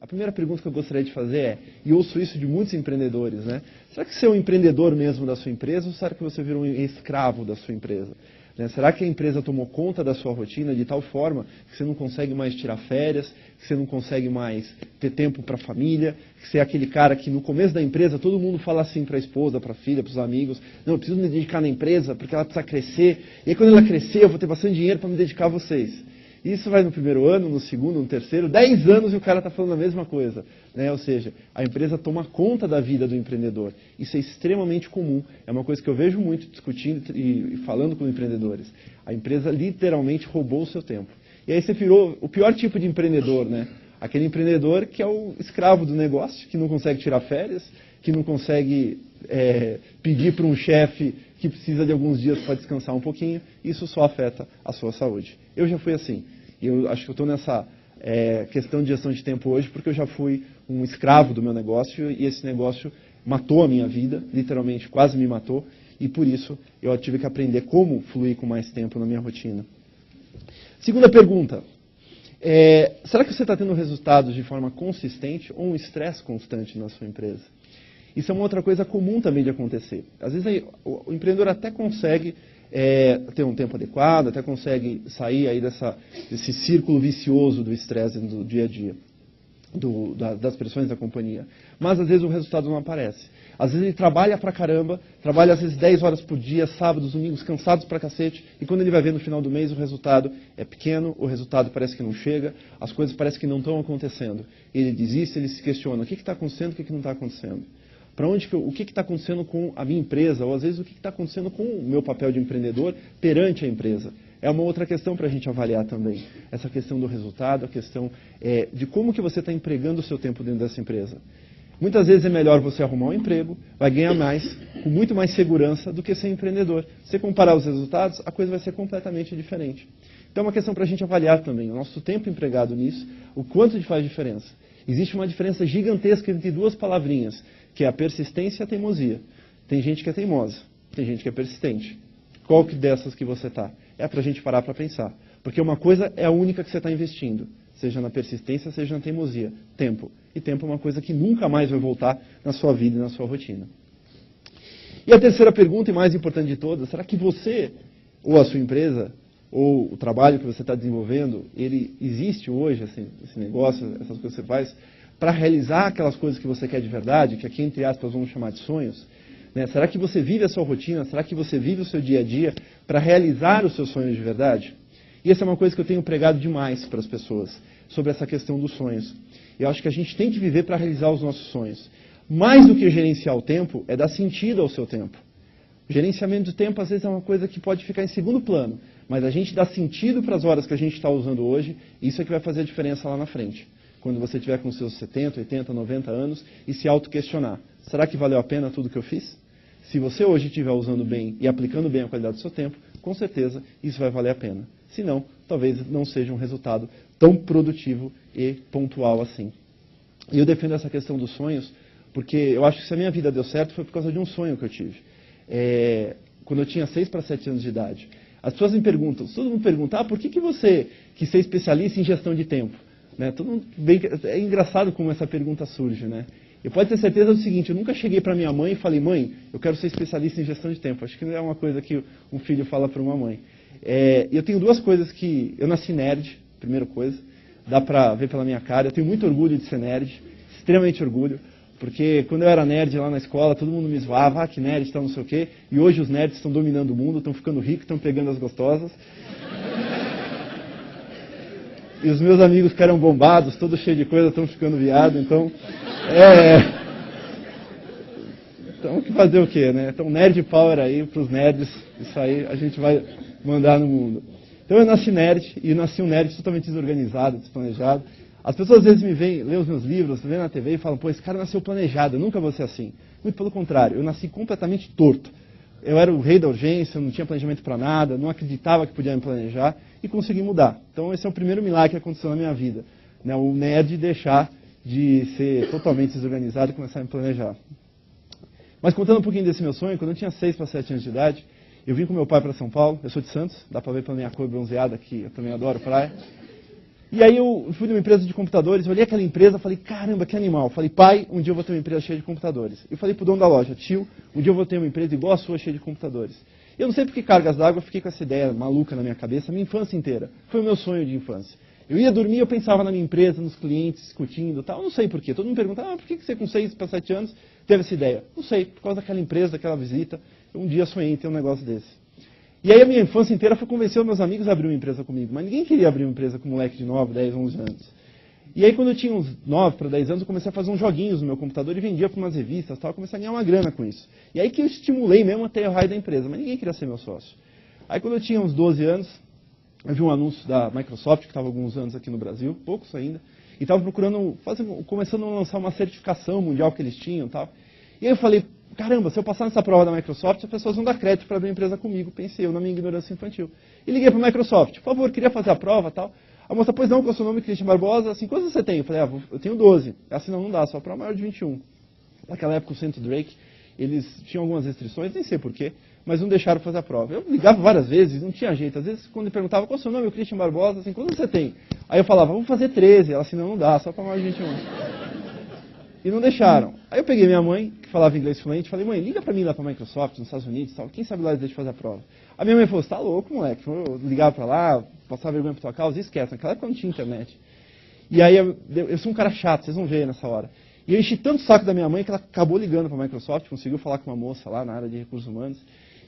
A primeira pergunta que eu gostaria de fazer é, e ouço isso de muitos empreendedores, né? Será que você é um empreendedor mesmo da sua empresa ou será que você virou um escravo da sua empresa? Né? Será que a empresa tomou conta da sua rotina de tal forma que você não consegue mais tirar férias, que você não consegue mais ter tempo para a família, que você é aquele cara que no começo da empresa todo mundo fala assim para a esposa, para a filha, para os amigos, não, eu preciso me dedicar na empresa porque ela precisa crescer, e aí quando ela crescer eu vou ter bastante dinheiro para me dedicar a vocês. Isso vai no primeiro ano, no segundo, no terceiro, 10 anos e o cara está falando a mesma coisa. Né? Ou seja, a empresa toma conta da vida do empreendedor. Isso é extremamente comum. É uma coisa que eu vejo muito discutindo e falando com empreendedores. A empresa literalmente roubou o seu tempo. E aí você virou o pior tipo de empreendedor, né? Aquele empreendedor que é o escravo do negócio, que não consegue tirar férias, que não consegue pedir para um chefe que precisa de alguns dias para descansar um pouquinho. Isso só afeta a sua saúde. Eu já fui assim. E eu acho que eu estou nessa questão de gestão de tempo hoje porque eu já fui um escravo do meu negócio e esse negócio matou a minha vida, literalmente quase me matou. E por isso eu tive que aprender como fluir com mais tempo na minha rotina. Segunda pergunta. Será que você está tendo resultados de forma consistente ou um estresse constante na sua empresa? Isso é uma outra coisa comum também de acontecer. Às vezes o empreendedor até consegue ter um tempo adequado, até consegue sair aí desse círculo vicioso do estresse do dia a dia, das pressões da companhia. Mas às vezes o resultado não aparece. Às vezes ele trabalha pra caramba, trabalha às vezes 10 horas por dia, sábados, domingos, cansados pra cacete, e quando ele vai ver no final do mês o resultado é pequeno, o resultado parece que não chega, as coisas parecem que não estão acontecendo. Ele desiste, ele se questiona, o que está acontecendo, o que não está acontecendo? O que está acontecendo com a minha empresa, ou às vezes o que está acontecendo com o meu papel de empreendedor perante a empresa. É uma outra questão para a gente avaliar também. Essa questão do resultado, a questão de como que você está empregando o seu tempo dentro dessa empresa. Muitas vezes é melhor você arrumar um emprego, vai ganhar mais, com muito mais segurança do que ser empreendedor. Se você comparar os resultados, a coisa vai ser completamente diferente. Então é uma questão para a gente avaliar também o nosso tempo empregado nisso, o quanto faz diferença. Existe uma diferença gigantesca entre duas palavrinhas, que é a persistência e a teimosia. Tem gente que é teimosa, tem gente que é persistente. Qual que dessas que você está? É para a gente parar para pensar. Porque uma coisa é a única que você está investindo, seja na persistência, seja na teimosia. Tempo. E tempo é uma coisa que nunca mais vai voltar na sua vida e na sua rotina. E a terceira pergunta, e mais importante de todas, será que você, ou a sua empresa, ou o trabalho que você está desenvolvendo, ele existe hoje, assim, esse negócio, essas coisas que você faz, para realizar aquelas coisas que você quer de verdade, que aqui, entre aspas, vamos chamar de sonhos? Né? Será que você vive a sua rotina? Será que você vive o seu dia a dia para realizar os seus sonhos de verdade? E essa é uma coisa que eu tenho pregado demais para as pessoas, sobre essa questão dos sonhos. Eu acho que a gente tem que viver para realizar os nossos sonhos. Mais do que gerenciar o tempo, é dar sentido ao seu tempo. O gerenciamento do tempo, às vezes, é uma coisa que pode ficar em segundo plano, mas a gente dá sentido para as horas que a gente está usando hoje, e isso é que vai fazer a diferença lá na frente. Quando você estiver com seus 70, 80, 90 anos e se auto-questionar. Será que valeu a pena tudo que eu fiz? Se você hoje estiver usando bem e aplicando bem a qualidade do seu tempo, com certeza isso vai valer a pena. Se não, talvez não seja um resultado tão produtivo e pontual assim. E eu defendo essa questão dos sonhos, porque eu acho que se a minha vida deu certo foi por causa de um sonho que eu tive. Quando eu tinha 6 para 7 anos de idade. As pessoas me perguntam, todo mundo pergunta, por que você quis ser especialista em gestão de tempo? Né? É engraçado como essa pergunta surge, né? Eu posso ter certeza do seguinte, eu nunca cheguei para minha mãe e falei, mãe, eu quero ser especialista em gestão de tempo. Acho que não é uma coisa que um filho fala para uma mãe. Eu tenho duas coisas que... Eu nasci nerd, primeira coisa, dá para ver pela minha cara. Eu tenho muito orgulho de ser nerd, extremamente orgulho, porque quando eu era nerd lá na escola, todo mundo me zoava, que nerd, tal, não sei o quê. E hoje os nerds estão dominando o mundo, estão ficando ricos, estão pegando as gostosas. E os meus amigos que eram bombados, todos cheios de coisa, estão ficando viados, então... Então, fazer o quê, né? Então, nerd power aí, para os nerds, isso aí a gente vai mandar no mundo. Então, eu nasci nerd, e nasci um nerd totalmente desorganizado, desplanejado. As pessoas às vezes me veem, lêem os meus livros, veem na TV e falam, pô, esse cara nasceu planejado, eu nunca vou ser assim. Muito pelo contrário, eu nasci completamente torto. Eu era o rei da urgência, eu não tinha planejamento para nada, não acreditava que podia me planejar e consegui mudar. Então esse é o primeiro milagre que aconteceu na minha vida. Né? O nerd deixar de ser totalmente desorganizado e começar a me planejar. Mas contando um pouquinho desse meu sonho, quando eu tinha 6 para 7 anos de idade, eu vim com meu pai para São Paulo, eu sou de Santos, dá para ver pela minha cor bronzeada aqui, eu também adoro praia. E aí eu fui numa empresa de computadores, olhei aquela empresa, falei, caramba, que animal. Falei, pai, um dia eu vou ter uma empresa cheia de computadores. Eu falei pro dono da loja, tio, um dia eu vou ter uma empresa igual a sua, cheia de computadores. Eu não sei por que cargas d'água, eu fiquei com essa ideia maluca na minha cabeça, a minha infância inteira. Foi o meu sonho de infância. Eu ia dormir, eu pensava na minha empresa, nos clientes, discutindo e tal. Eu não sei por quê. Todo mundo pergunta, por que você com 6 para 7 anos teve essa ideia? Não sei, por causa daquela empresa, daquela visita. Um dia sonhei em ter um negócio desse. E aí a minha infância inteira foi convencer os meus amigos a abrir uma empresa comigo. Mas ninguém queria abrir uma empresa com um moleque de 9, 10, 11 anos. E aí quando eu tinha uns 9 para 10 anos, eu comecei a fazer uns joguinhos no meu computador e vendia para umas revistas e tal. Eu comecei a ganhar uma grana com isso. E aí que eu estimulei mesmo a ter o raio da empresa. Mas ninguém queria ser meu sócio. Aí quando eu tinha uns 12 anos, eu vi um anúncio da Microsoft, que estava há alguns anos aqui no Brasil, poucos ainda. E estava procurando, começando a lançar uma certificação mundial que eles tinham e tal. E aí eu falei, caramba, se eu passar nessa prova da Microsoft, as pessoas vão dar crédito para abrir uma empresa comigo, pensei eu na minha ignorância infantil. E liguei para a Microsoft, por favor, queria fazer a prova e tal. A moça, pois não, qual é o seu nome, Christian Barbosa, assim, quantos você tem? Eu falei, eu tenho 12. Assim, não dá, só para maior de 21. Naquela época, o Centro Drake, eles tinham algumas restrições, nem sei porquê, mas não deixaram fazer a prova. Eu ligava várias vezes, não tinha jeito. Às vezes, quando ele perguntava, qual é o seu nome, o Christian Barbosa, assim, quantos você tem? Aí eu falava, vamos fazer 13. Ela assim, não dá, só para maior de 21. E não deixaram. Aí eu peguei minha mãe, que falava inglês fluente, falei, mãe, liga para mim lá para a Microsoft, nos Estados Unidos, tal. Quem sabe lá eles deixam fazer a prova. A minha mãe falou, você tá louco, moleque? Eu ligava para lá, passava vergonha por tua causa, e esquece. Naquela época não tinha internet. E aí eu sou um cara chato, vocês vão ver nessa hora. E eu enchi tanto o saco da minha mãe que ela acabou ligando para a Microsoft, conseguiu falar com uma moça lá na área de recursos humanos.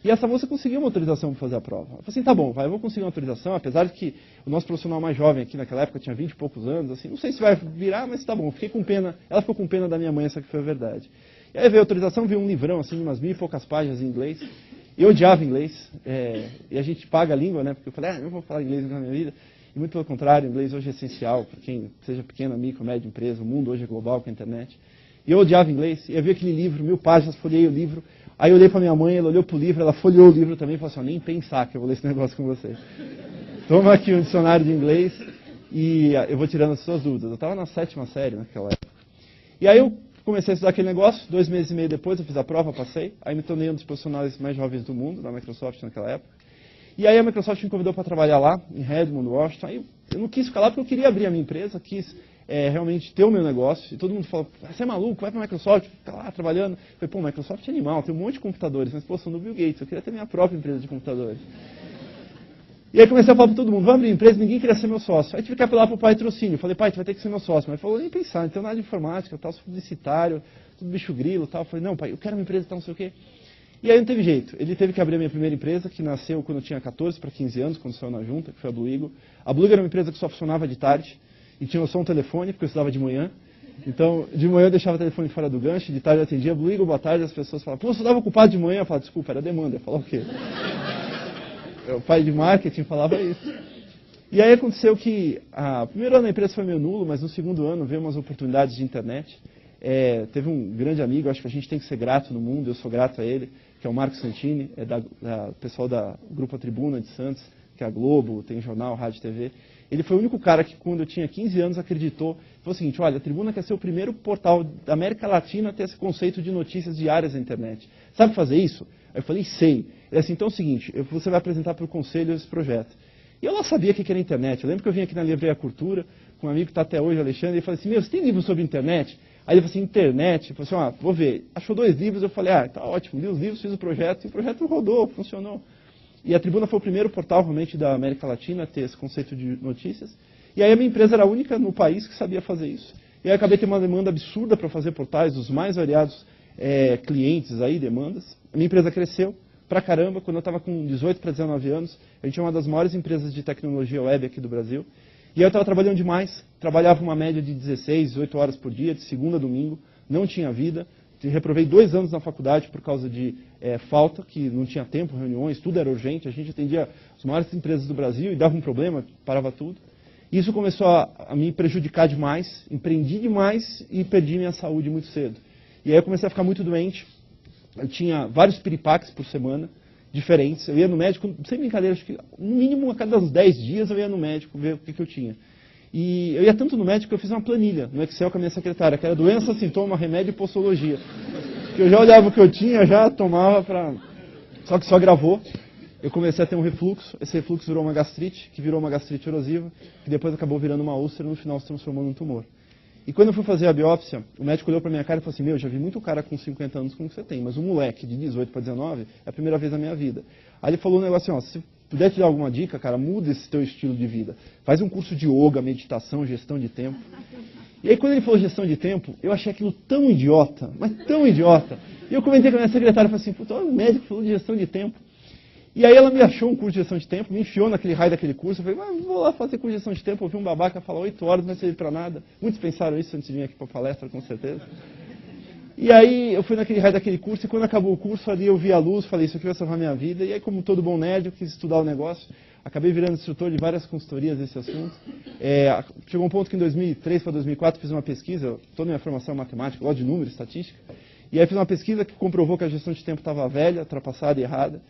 E essa moça conseguiu uma autorização para fazer a prova. Eu falei assim, tá bom, vai, eu vou conseguir uma autorização, apesar de que o nosso profissional mais jovem aqui naquela época tinha 20 e poucos anos, assim, não sei se vai virar, mas tá bom, fiquei com pena, ela ficou com pena da minha mãe, essa que foi a verdade. E aí veio a autorização, veio um livrão, assim, umas 1000 e poucas páginas em inglês. Eu odiava inglês, e a gente paga a língua, né, porque eu falei, eu vou falar inglês na minha vida. E muito pelo contrário, o inglês hoje é essencial para quem seja pequena, micro, média empresa, o mundo hoje é global com a internet. E eu odiava inglês, e eu vi aquele livro, 1000 páginas, folhei o livro. Aí eu olhei para minha mãe, ela olhou para o livro, ela folheou o livro também e falou assim, nem pensar que eu vou ler esse negócio com você. Toma aqui um dicionário de inglês e eu vou tirando as suas dúvidas. Eu estava na 7ª série naquela época. E aí eu comecei a estudar aquele negócio, 2 meses e meio depois eu fiz a prova, passei. Aí me tornei um dos profissionais mais jovens do mundo, da Microsoft naquela época. E aí a Microsoft me convidou para trabalhar lá, em Redmond, Washington. Aí eu não quis ficar lá porque eu queria abrir a minha empresa, quis realmente ter o meu negócio. E todo mundo falou, você é maluco, vai para a Microsoft, fica lá trabalhando. Eu falei, pô, Microsoft é animal, tem um monte de computadores, mas pô, são do Bill Gates, eu queria ter minha própria empresa de computadores. E aí comecei a falar para todo mundo, vamos abrir empresa, ninguém queria ser meu sócio. Aí tive que apelar para o patrocínio, falei, pai, tu vai ter que ser meu sócio. Mas ele falou, nem pensar, não tenho nada de informática, tal, sou publicitário, tudo bicho grilo, tal. Eu falei, não, pai, eu quero uma empresa, tal, não sei o quê. E aí não teve jeito. Ele teve que abrir a minha primeira empresa, que nasceu quando eu tinha 14 para 15 anos, quando saiu na junta, que foi a Blue Eagle. A Blue Eagle era uma empresa que só funcionava de tarde, e tinha só um telefone, porque eu estudava de manhã. Então, de manhã eu deixava o telefone fora do gancho, de tarde eu atendia, Blue Eagle, boa tarde, as pessoas falavam, pô, eu estudava ocupado de manhã. Eu falava, desculpa, era demanda. Eu falava o quê? O pai de marketing falava isso. E aí aconteceu que, o primeiro ano da empresa foi meio nulo, mas no segundo ano veio umas oportunidades de internet. Teve um grande amigo, acho que a gente tem que ser grato no mundo, eu sou grato a ele, que é o Marco Santini, pessoal da Grupo A Tribuna de Santos, que é a Globo, tem jornal, rádio, TV. Ele foi o único cara que, quando eu tinha 15 anos, acreditou. Falou o seguinte, olha, a Tribuna quer ser o primeiro portal da América Latina a ter esse conceito de notícias diárias na internet. Sabe fazer isso? Aí eu falei, sei. Ele assim, então é o seguinte, você vai apresentar para o conselho esse projeto. E eu não sabia o que era internet. Eu lembro que eu vim aqui na Livraria Cultura, com um amigo que está até hoje, Alexandre, e ele falou assim, você tem livro sobre internet? Aí ele falou assim, internet? Eu falei assim, vou ver. Achou 2 livros, eu falei, tá ótimo, li os livros, fiz o projeto, e o projeto rodou, funcionou. E a Tribuna foi o primeiro portal, realmente, da América Latina a ter esse conceito de notícias. E aí a minha empresa era a única no país que sabia fazer isso. E aí eu acabei tendo uma demanda absurda para fazer portais dos mais variados clientes aí, demandas. A minha empresa cresceu pra caramba. Quando eu estava com 18 para 19 anos, a gente é uma das maiores empresas de tecnologia web aqui do Brasil. E aí eu estava trabalhando demais, trabalhava uma média de 16, 18 horas por dia, de segunda a domingo, não tinha vida. Reprovei 2 anos na faculdade por causa de falta, que não tinha tempo, reuniões, tudo era urgente. A gente atendia as maiores empresas do Brasil e dava um problema, parava tudo. E isso começou a me prejudicar demais, empreendi demais e perdi minha saúde muito cedo. E aí eu comecei a ficar muito doente. Eu tinha vários piripaques por semana, diferentes. Eu ia no médico, sem brincadeira, acho que no mínimo a cada uns 10 dias eu ia no médico ver o que eu tinha. E eu ia tanto no médico que eu fiz uma planilha no Excel com a minha secretária, que era doença, sintoma, remédio e postologia. Que eu já olhava o que eu tinha, já tomava para... Só que só agravou. eu comecei a ter um refluxo, esse refluxo virou uma gastrite, que virou uma gastrite erosiva, que depois acabou virando uma úlcera e no final se transformou num tumor. E quando eu fui fazer a biópsia, o médico olhou para minha cara e falou assim, meu, já vi muito cara com 50 anos como você tem, mas um moleque de 18 para 19 é a primeira vez na minha vida. Aí ele falou um negócio assim, ó, se puder te dar alguma dica, cara, muda esse teu estilo de vida. Faz um curso de yoga, meditação, gestão de tempo. E aí quando ele falou gestão de tempo, eu achei aquilo tão idiota, mas tão idiota. E eu comentei com a minha secretária, falei assim, puta, o médico falou de gestão de tempo. E aí ela me achou um curso de gestão de tempo, me enfiou naquele raio daquele curso, eu falei, mas vou lá fazer curso de gestão de tempo, ouvi um babaca falar 8 horas, não vai servir para nada. Muitos pensaram isso antes de vir aqui para a palestra, com certeza. E aí eu fui naquele raio daquele curso, e quando acabou o curso, ali eu vi a luz, falei, isso aqui vai salvar minha vida. E aí, como todo bom nerd, eu quis estudar o negócio, acabei virando instrutor de várias consultorias desse assunto. Chegou um ponto que em 2003 para 2004 fiz uma pesquisa, toda a minha formação é matemática, gosto de números, estatística, e aí fiz uma pesquisa que comprovou que a gestão de tempo estava velha, ultrapassada e errada.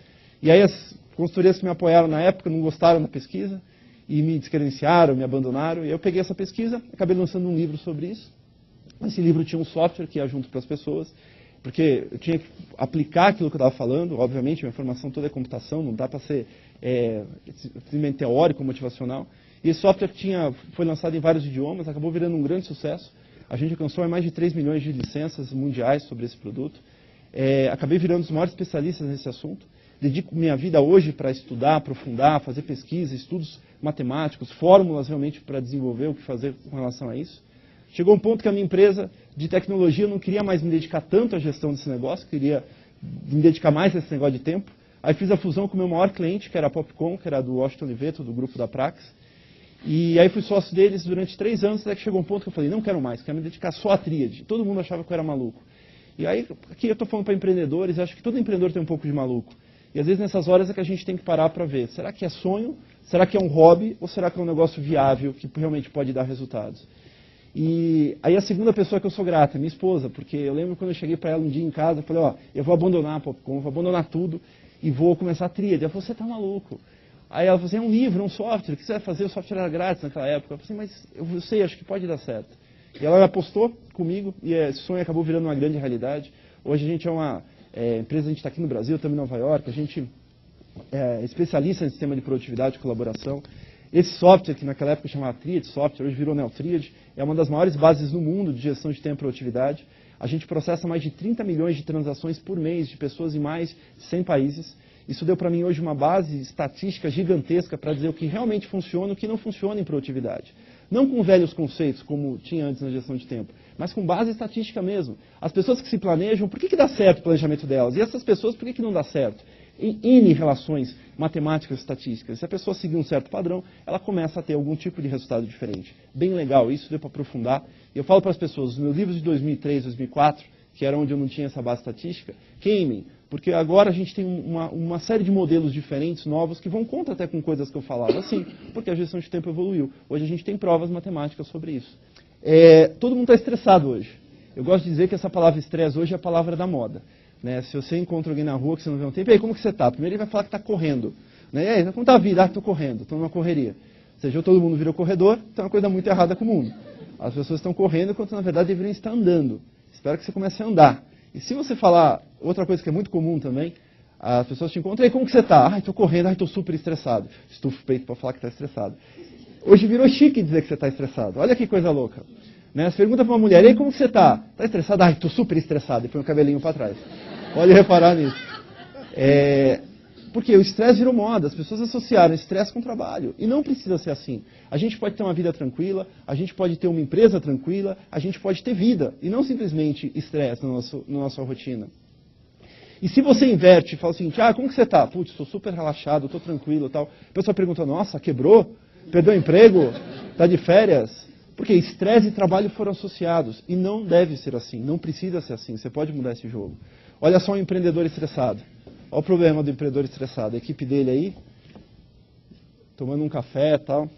E aí as consultorias que me apoiaram na época não gostaram da pesquisa e me descredenciaram, me abandonaram. E eu peguei essa pesquisa, acabei lançando um livro sobre isso. Esse livro tinha um software que ia junto para as pessoas, porque eu tinha que aplicar aquilo que eu estava falando. Obviamente, minha formação toda é computação, não dá para ser simplesmente teórico, motivacional. E esse software foi lançado em vários idiomas, acabou virando um grande sucesso. A gente alcançou mais de 3 milhões de licenças mundiais sobre esse produto. Acabei virando um dos maiores especialistas nesse assunto. Dedico minha vida hoje para estudar, aprofundar, fazer pesquisa, estudos matemáticos, fórmulas realmente para desenvolver o que fazer com relação a isso. Chegou um ponto que a minha empresa de tecnologia não queria mais me dedicar tanto à gestão desse negócio, queria me dedicar mais a esse negócio de tempo. Aí fiz a fusão com o meu maior cliente, que era a Popcom, que era do Washington Oliveto, do grupo da Prax. E aí fui sócio deles durante 3 anos, até que chegou um ponto que eu falei, não quero mais, quero me dedicar só à tríade. Todo mundo achava que eu era maluco. E aí, aqui eu estou falando para empreendedores, acho que todo empreendedor tem um pouco de maluco. E às vezes nessas horas é que a gente tem que parar para ver, será que é sonho, será que é um hobby, ou será que é um negócio viável que realmente pode dar resultados? E aí a segunda pessoa que eu sou grata é minha esposa, porque eu lembro quando eu cheguei para ela um dia em casa, eu falei, ó, eu vou abandonar a Popcom, vou abandonar tudo e vou começar a tríade. Ela falou, você está maluco. Aí ela falou assim, é um livro, é um software, o que você vai fazer? O software era grátis naquela época. Eu falei assim, mas eu sei, acho que pode dar certo. E ela apostou comigo e esse sonho acabou virando uma grande realidade. Hoje a gente é uma empresa, a gente está aqui no Brasil, também em Nova York, a gente é especialista em sistema de produtividade e colaboração. Esse software, que naquela época chamava Triad Software, hoje virou Neotriad, é uma das maiores bases no mundo de gestão de tempo e produtividade. A gente processa mais de 30 milhões de transações por mês de pessoas em mais de 100 países. Isso deu para mim hoje uma base estatística gigantesca para dizer o que realmente funciona e o que não funciona em produtividade. Não com velhos conceitos, como tinha antes na gestão de tempo, mas com base estatística mesmo. As pessoas que se planejam, por que dá certo o planejamento delas? E essas pessoas, por que não dá certo? Em N relações matemáticas e estatísticas. Se a pessoa seguir um certo padrão, ela começa a ter algum tipo de resultado diferente. Bem legal, isso deu para aprofundar. Eu falo para as pessoas, os meus livros de 2003, 2004, que era onde eu não tinha essa base estatística, queimem, porque agora a gente tem uma série de modelos diferentes, novos, que vão contra até com coisas que eu falava assim, porque a gestão de tempo evoluiu. Hoje a gente tem provas matemáticas sobre isso. Todo mundo está estressado hoje. Eu gosto de dizer que essa palavra estresse hoje é a palavra da moda. Né? Se você encontra alguém na rua que você não vê um tempo, e aí, como que você está? Primeiro ele vai falar que está correndo. Né? E aí, como está a vida? Ah, estou correndo, estou numa correria. Ou seja, todo mundo virou corredor, então é uma coisa muito errada com o mundo. As pessoas estão correndo, enquanto na verdade deveriam estar andando. Espero que você comece a andar. E se você falar, outra coisa que é muito comum também, as pessoas te encontram, e aí, como que você está? Ah, estou correndo, estou super estressado. Estufa o peito para falar que está estressado. Hoje virou chique dizer que você está estressado. Olha que coisa louca. Né? Você pergunta para uma mulher, e aí, como que você está? Está estressado? Ah, estou super estressado. E põe o cabelinho para trás. Pode reparar nisso. Porque o estresse virou moda, as pessoas associaram estresse com trabalho. E não precisa ser assim. A gente pode ter uma vida tranquila, a gente pode ter uma empresa tranquila, a gente pode ter vida. E não simplesmente estresse na nossa rotina. E se você inverte e fala assim, como que você está? Putz, estou super relaxado, estou tranquilo e tal. A pessoa pergunta, nossa, quebrou? Perdeu o emprego? Está de férias? Porque estresse e trabalho foram associados. E não deve ser assim, não precisa ser assim. Você pode mudar esse jogo. Olha só um empreendedor estressado. Olha o problema do empreendedor estressado. A equipe dele aí, tomando um café e tal.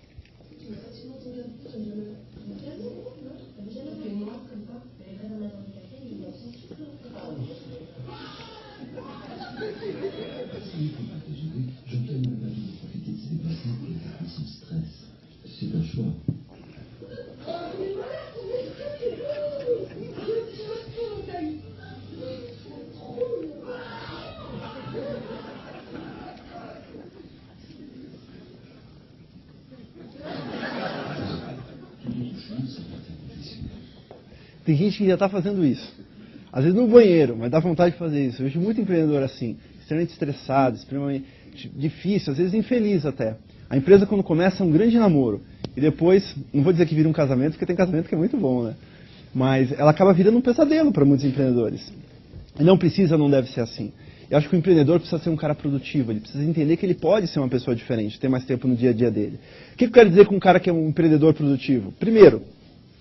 Tem gente que já está fazendo isso. Às vezes no banheiro, mas dá vontade de fazer isso. Eu vejo muito empreendedor assim, extremamente estressado, extremamente difícil, às vezes infeliz até. A empresa, quando começa, é um grande namoro. E depois, não vou dizer que vira um casamento, porque tem casamento que é muito bom, né? Mas ela acaba virando um pesadelo para muitos empreendedores. E não precisa, não deve ser assim. Eu acho que o empreendedor precisa ser um cara produtivo, ele precisa entender que ele pode ser uma pessoa diferente, ter mais tempo no dia a dia dele. O que eu quero dizer com um cara que é um empreendedor produtivo? Primeiro,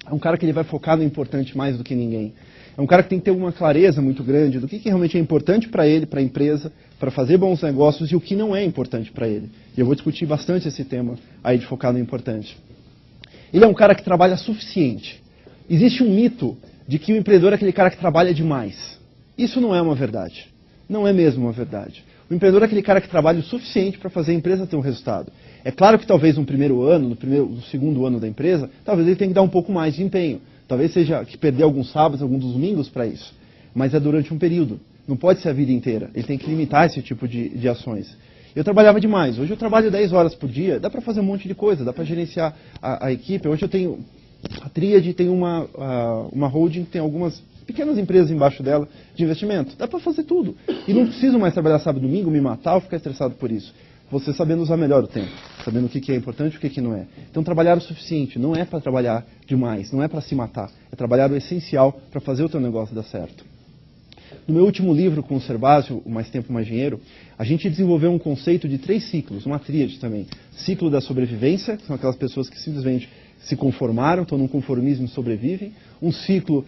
é um cara que ele vai focar no importante mais do que ninguém. É um cara que tem que ter uma clareza muito grande do que realmente é importante para ele, para a empresa, para fazer bons negócios e o que não é importante para ele. E eu vou discutir bastante esse tema aí de focar no importante. Ele é um cara que trabalha suficiente. Existe um mito de que o empreendedor é aquele cara que trabalha demais. Isso não é uma verdade. Não é mesmo uma verdade. O empreendedor é aquele cara que trabalha o suficiente para fazer a empresa ter um resultado. É claro que talvez no primeiro ano, no segundo ano da empresa, talvez ele tenha que dar um pouco mais de empenho. Talvez seja que perder alguns sábados, alguns domingos para isso. Mas é durante um período. Não pode ser a vida inteira. Ele tem que limitar esse tipo de ações. Eu trabalhava demais. Hoje eu trabalho 10 horas por dia. Dá para fazer um monte de coisa. Dá para gerenciar a equipe. Hoje eu tenho a Tríade, tem uma holding, tem algumas pequenas empresas embaixo dela de investimento. Dá para fazer tudo. E não preciso mais trabalhar sábado e domingo, me matar ou ficar estressado por isso. Você sabendo usar melhor o tempo, sabendo o que é importante e o que não é. Então trabalhar o suficiente não é para trabalhar demais, não é para se matar. É trabalhar o essencial para fazer o teu negócio dar certo. No meu último livro com o Servásio, o Mais Tempo, Mais Dinheiro, a gente desenvolveu um conceito de 3 ciclos, uma tríade também. Ciclo da sobrevivência, que são aquelas pessoas que simplesmente se conformaram, estão num conformismo e sobrevivem. Um ciclo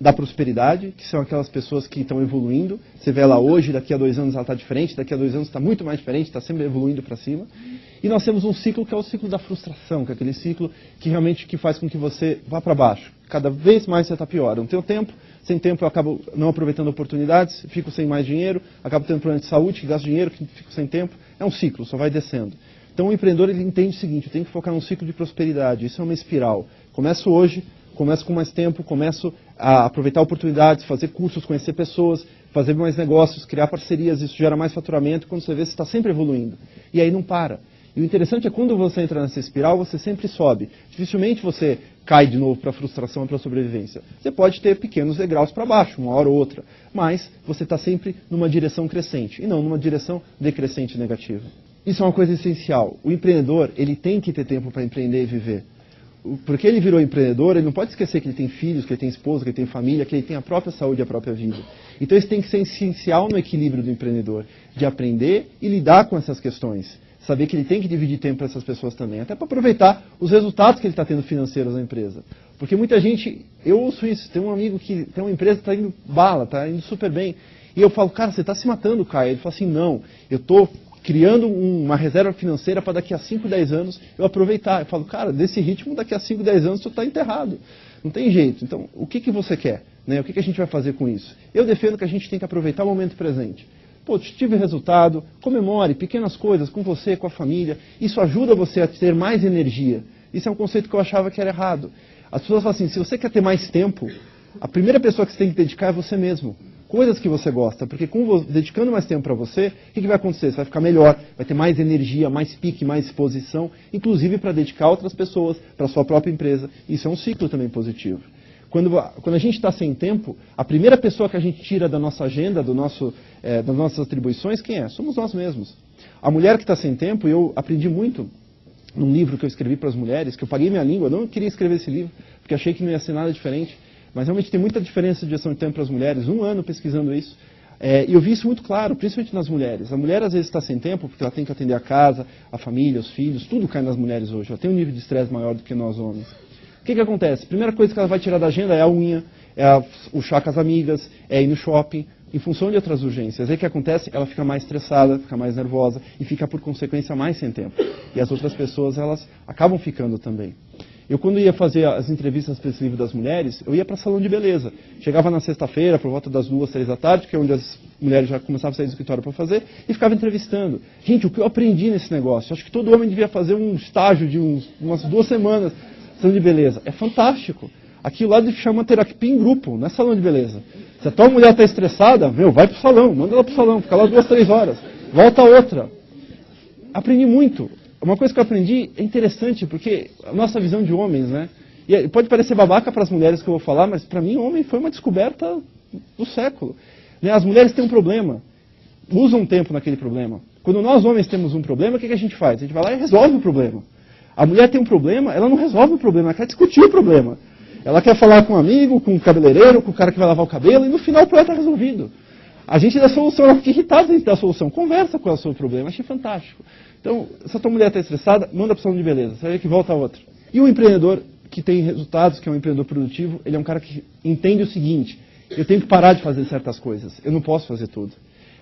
da prosperidade, que são aquelas pessoas que estão evoluindo. Você vê ela hoje, daqui a 2 anos ela está diferente, daqui a 2 anos está muito mais diferente, está sempre evoluindo para cima. E nós temos um ciclo que é o ciclo da frustração, que é aquele ciclo que realmente faz com que você vá para baixo. Cada vez mais você está pior. Eu não tenho tempo, sem tempo eu acabo não aproveitando oportunidades, fico sem mais dinheiro, acabo tendo problema de saúde, que gasto dinheiro, que fico sem tempo. É um ciclo, só vai descendo. Então o empreendedor ele entende o seguinte, eu tenho que focar num ciclo de prosperidade, isso é uma espiral. Começo hoje, começo com mais tempo, começo a aproveitar oportunidades, fazer cursos, conhecer pessoas, fazer mais negócios, criar parcerias, isso gera mais faturamento, quando você vê, você está sempre evoluindo. E aí não para. E o interessante é quando você entra nessa espiral, você sempre sobe. Dificilmente você cai de novo para a frustração e para a sobrevivência. Você pode ter pequenos degraus para baixo, uma hora ou outra, mas você está sempre numa direção crescente, e não numa direção decrescente negativa. Isso é uma coisa essencial. O empreendedor, ele tem que ter tempo para empreender e viver. Porque ele virou empreendedor, ele não pode esquecer que ele tem filhos, que ele tem esposa, que ele tem família, que ele tem a própria saúde e a própria vida. Então isso tem que ser essencial no equilíbrio do empreendedor, de aprender e lidar com essas questões. Saber que ele tem que dividir tempo para essas pessoas também, até para aproveitar os resultados que ele está tendo financeiros na empresa. Porque muita gente, eu ouço isso, tem um amigo que tem uma empresa que está indo bala, está indo super bem. E eu falo, cara, você está se matando, Caio. Ele fala assim, não, eu estou criando uma reserva financeira para daqui a 5, 10 anos eu aproveitar. Eu falo, cara, desse ritmo, daqui a 5, 10 anos você está enterrado. Não tem jeito. Então, o que você quer? Né? O que a gente vai fazer com isso? Eu defendo que a gente tem que aproveitar o momento presente. Pô, tive resultado, comemore pequenas coisas com você, com a família. Isso ajuda você a ter mais energia. Isso é um conceito que eu achava que era errado. As pessoas falam assim, se você quer ter mais tempo, a primeira pessoa que você tem que dedicar é você mesmo. Coisas que você gosta, porque dedicando mais tempo para você, o que vai acontecer? Você vai ficar melhor, vai ter mais energia, mais pique, mais disposição, inclusive para dedicar a outras pessoas, para a sua própria empresa. Isso é um ciclo também positivo. Quando a gente está sem tempo, a primeira pessoa que a gente tira da nossa agenda, das nossas atribuições, quem é? Somos nós mesmos. A mulher que está sem tempo, eu aprendi muito num livro que eu escrevi para as mulheres, que eu paguei minha língua, eu não queria escrever esse livro, porque achei que não ia ser nada diferente. Mas realmente tem muita diferença de gestão de tempo para as mulheres. 1 ano pesquisando isso. E eu vi isso muito claro, principalmente nas mulheres. A mulher às vezes está sem tempo porque ela tem que atender a casa, a família, os filhos. Tudo cai nas mulheres hoje. Ela tem um nível de estresse maior do que nós homens. O que acontece? A primeira coisa que ela vai tirar da agenda é a unha, é o chá com as amigas, é ir no shopping, em função de outras urgências. Aí o que acontece? Ela fica mais estressada, fica mais nervosa e fica, por consequência, mais sem tempo. E as outras pessoas, elas acabam ficando também. Eu, quando ia fazer as entrevistas para esse livro das mulheres, eu ia para salão de beleza. Chegava na sexta-feira, por volta das 2, 3 da tarde, que é onde as mulheres já começavam a sair do escritório para fazer, e ficava entrevistando. Gente, o que eu aprendi nesse negócio? Acho que todo homem devia fazer um estágio de umas 2 semanas de salão de beleza. É fantástico. Aquilo lá chama terapia em grupo, não é salão de beleza. Se a tua mulher está estressada, vai para o salão, manda ela para o salão, fica lá 2, 3 horas. Volta outra. Aprendi muito. Uma coisa que eu aprendi é interessante, porque a nossa visão de homens, né? E pode parecer babaca para as mulheres que eu vou falar, mas para mim, homem foi uma descoberta do século. Né? As mulheres têm um problema, usam tempo naquele problema. Quando nós homens temos um problema, o que a gente faz? A gente vai lá e resolve o problema. A mulher tem um problema, ela não resolve o problema, ela quer discutir o problema. Ela quer falar com um amigo, com um cabeleireiro, com o cara que vai lavar o cabelo, e no final o problema está resolvido. A gente dá solução, ela fica irritada em dar solução. Conversa com ela sobre o problema, achei fantástico. Então, se a tua mulher está estressada, manda para o salão de beleza, você vê que volta a outra. E o empreendedor que tem resultados, que é um empreendedor produtivo, ele é um cara que entende o seguinte: eu tenho que parar de fazer certas coisas, eu não posso fazer tudo.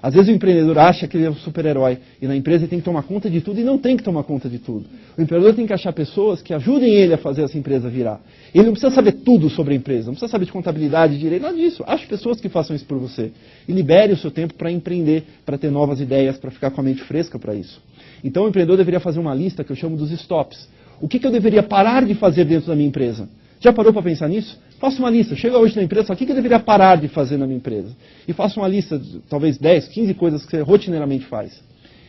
Às vezes o empreendedor acha que ele é um super-herói e na empresa ele tem que tomar conta de tudo e não tem que tomar conta de tudo. O empreendedor tem que achar pessoas que ajudem ele a fazer essa empresa virar. Ele não precisa saber tudo sobre a empresa, não precisa saber de contabilidade, direito, nada disso. Ache pessoas que façam isso por você. E libere o seu tempo para empreender, para ter novas ideias, para ficar com a mente fresca para isso. Então o empreendedor deveria fazer uma lista que eu chamo dos stops. O que eu deveria parar de fazer dentro da minha empresa? Já parou para pensar nisso? Faça uma lista. Chega hoje na empresa, o que eu deveria parar de fazer na minha empresa? E faça uma lista de talvez 10, 15 coisas que você rotineiramente faz.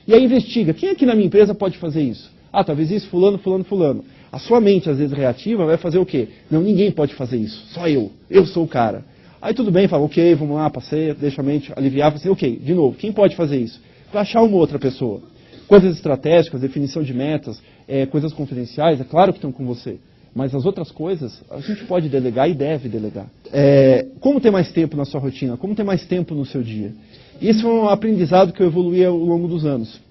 E aí investiga. Quem aqui na minha empresa pode fazer isso? Ah, talvez isso, fulano, fulano, fulano. A sua mente, às vezes reativa, vai fazer o quê? Não, ninguém pode fazer isso. Só eu. Eu sou o cara. Aí tudo bem, fala, ok, vamos lá, passei, deixa a mente aliviar. Fala assim, ok, de novo, quem pode fazer isso? Vai achar uma outra pessoa. Coisas estratégicas, definição de metas, coisas confidenciais, é claro que estão com você. Mas as outras coisas, a gente pode delegar e deve delegar. Como ter mais tempo na sua rotina? Como ter mais tempo no seu dia? Isso é um aprendizado que eu evoluí ao longo dos anos.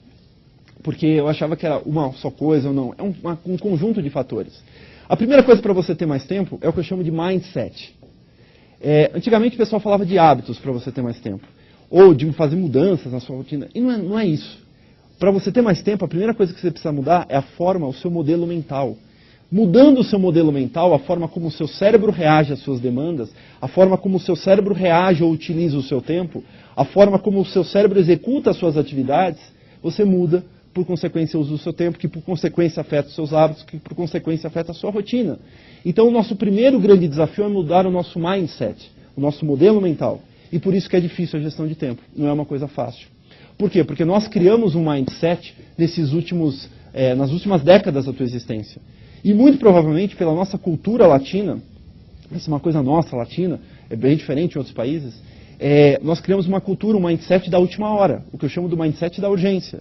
Porque eu achava que era uma só coisa ou não. É um conjunto de fatores. A primeira coisa para você ter mais tempo é o que eu chamo de mindset. Antigamente o pessoal falava de hábitos para você ter mais tempo. Ou de fazer mudanças na sua rotina. E não é isso. Para você ter mais tempo, a primeira coisa que você precisa mudar é a forma, o seu modelo mental. Mudando o seu modelo mental, a forma como o seu cérebro reage às suas demandas, a forma como o seu cérebro reage ou utiliza o seu tempo, a forma como o seu cérebro executa as suas atividades, você muda, por consequência, o uso do seu tempo, que por consequência afeta os seus hábitos, que por consequência afeta a sua rotina. Então, o nosso primeiro grande desafio é mudar o nosso mindset, o nosso modelo mental. E por isso que é difícil a gestão de tempo, não é uma coisa fácil. Por quê? Porque nós criamos um mindset nas últimas décadas da tua existência. E muito provavelmente pela nossa cultura latina, essa é uma coisa nossa, latina, é bem diferente em outros países, nós criamos uma cultura, um mindset da última hora, o que eu chamo do mindset da urgência.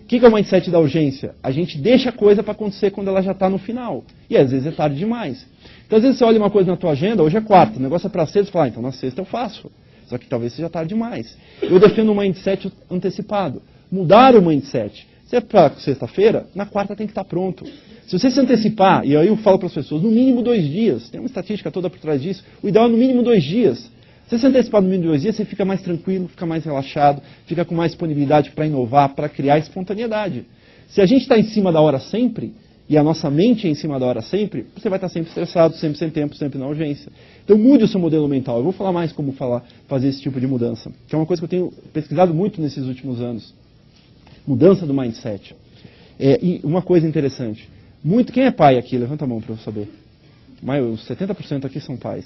O que é o mindset da urgência? A gente deixa a coisa para acontecer quando ela já está no final. E às vezes é tarde demais. Então às vezes você olha uma coisa na tua agenda, hoje é quarta, o negócio é para sexta, você fala, então na sexta eu faço. Só que talvez seja tarde demais. Eu defendo um mindset antecipado. Mudar o mindset. Se é para sexta-feira, na quarta tem que estar pronto. Se você se antecipar, e aí eu falo para as pessoas, no mínimo 2 dias, tem uma estatística toda por trás disso, o ideal é no mínimo 2 dias. Se você se antecipar no mínimo 2 dias, você fica mais tranquilo, fica mais relaxado, fica com mais disponibilidade para inovar, para criar espontaneidade. Se a gente está em cima da hora sempre, e a nossa mente é em cima da hora sempre, você vai estar sempre estressado, sempre sem tempo, sempre na urgência. Então mude o seu modelo mental. Eu vou falar mais como fazer esse tipo de mudança, que é uma coisa que eu tenho pesquisado muito nesses últimos anos. Mudança do mindset. E uma coisa interessante. Quem é pai aqui? Levanta a mão para eu saber. Os 70% aqui são pais.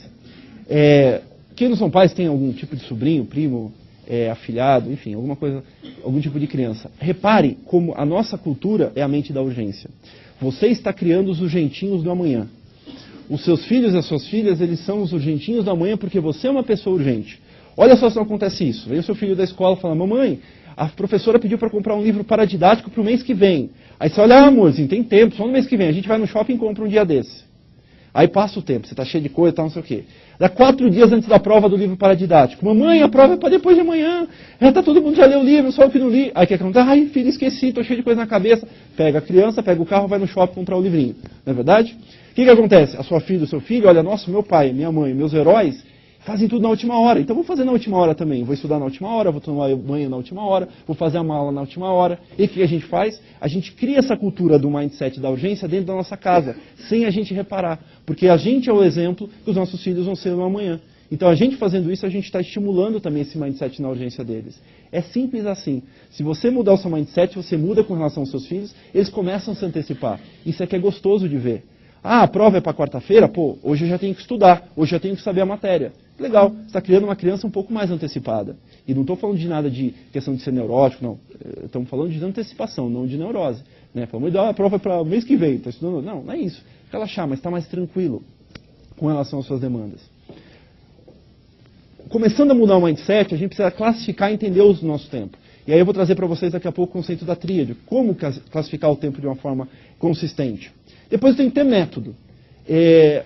Quem não são pais tem algum tipo de sobrinho, primo, afilhado, enfim, algum tipo de criança. Repare como a nossa cultura é a mente da urgência. Você está criando os urgentinhos do amanhã. Os seus filhos e as suas filhas, eles são os urgentinhos do amanhã porque você é uma pessoa urgente. Olha só se não acontece isso. Vem o seu filho da escola e fala, mamãe, a professora pediu para comprar um livro paradidático para o mês que vem. Aí você olha, amorzinho, tem tempo, só no mês que vem. A gente vai no shopping e compra um dia desse. Aí passa o tempo, você está cheio de coisa e tal, não sei o quê. Dá 4 dias antes da prova do livro paradidático. Mamãe, a prova é para depois de amanhã. Todo mundo já leu o livro, só eu que não li. Aí o que acontece? Ai, filho, esqueci, estou cheio de coisa na cabeça. Pega a criança, pega o carro, vai no shopping comprar o livrinho. Não é verdade? O que acontece? A sua filha, o seu filho, olha, nossa, meu pai, minha mãe, meus heróis, fazem tudo na última hora. Então vou fazer na última hora também. Vou estudar na última hora, vou tomar banho na última hora, vou fazer a mala na última hora. E o que a gente faz? A gente cria essa cultura do mindset da urgência dentro da nossa casa, sem a gente reparar. Porque a gente é o exemplo que os nossos filhos vão ser no amanhã. Então a gente fazendo isso, a gente está estimulando também esse mindset na urgência deles. É simples assim. Se você mudar o seu mindset, você muda com relação aos seus filhos, eles começam a se antecipar. Isso é que é gostoso de ver. Ah, a prova é para quarta-feira? Pô, hoje eu já tenho que estudar, hoje eu já tenho que saber a matéria. Legal, você está criando uma criança um pouco mais antecipada. E não estou falando de nada de questão de ser neurótico, não. Estamos falando de antecipação, não de neurose. Né? Falamos, a prova é para o mês que vem, está estudando? Não, não é isso. relaxar, mas estar mais tranquilo com relação às suas demandas. Começando a mudar o mindset, a gente precisa classificar e entender o nosso tempo. E aí eu vou trazer para vocês daqui a pouco o conceito da tríade, como classificar o tempo de uma forma consistente. Depois tem que ter método.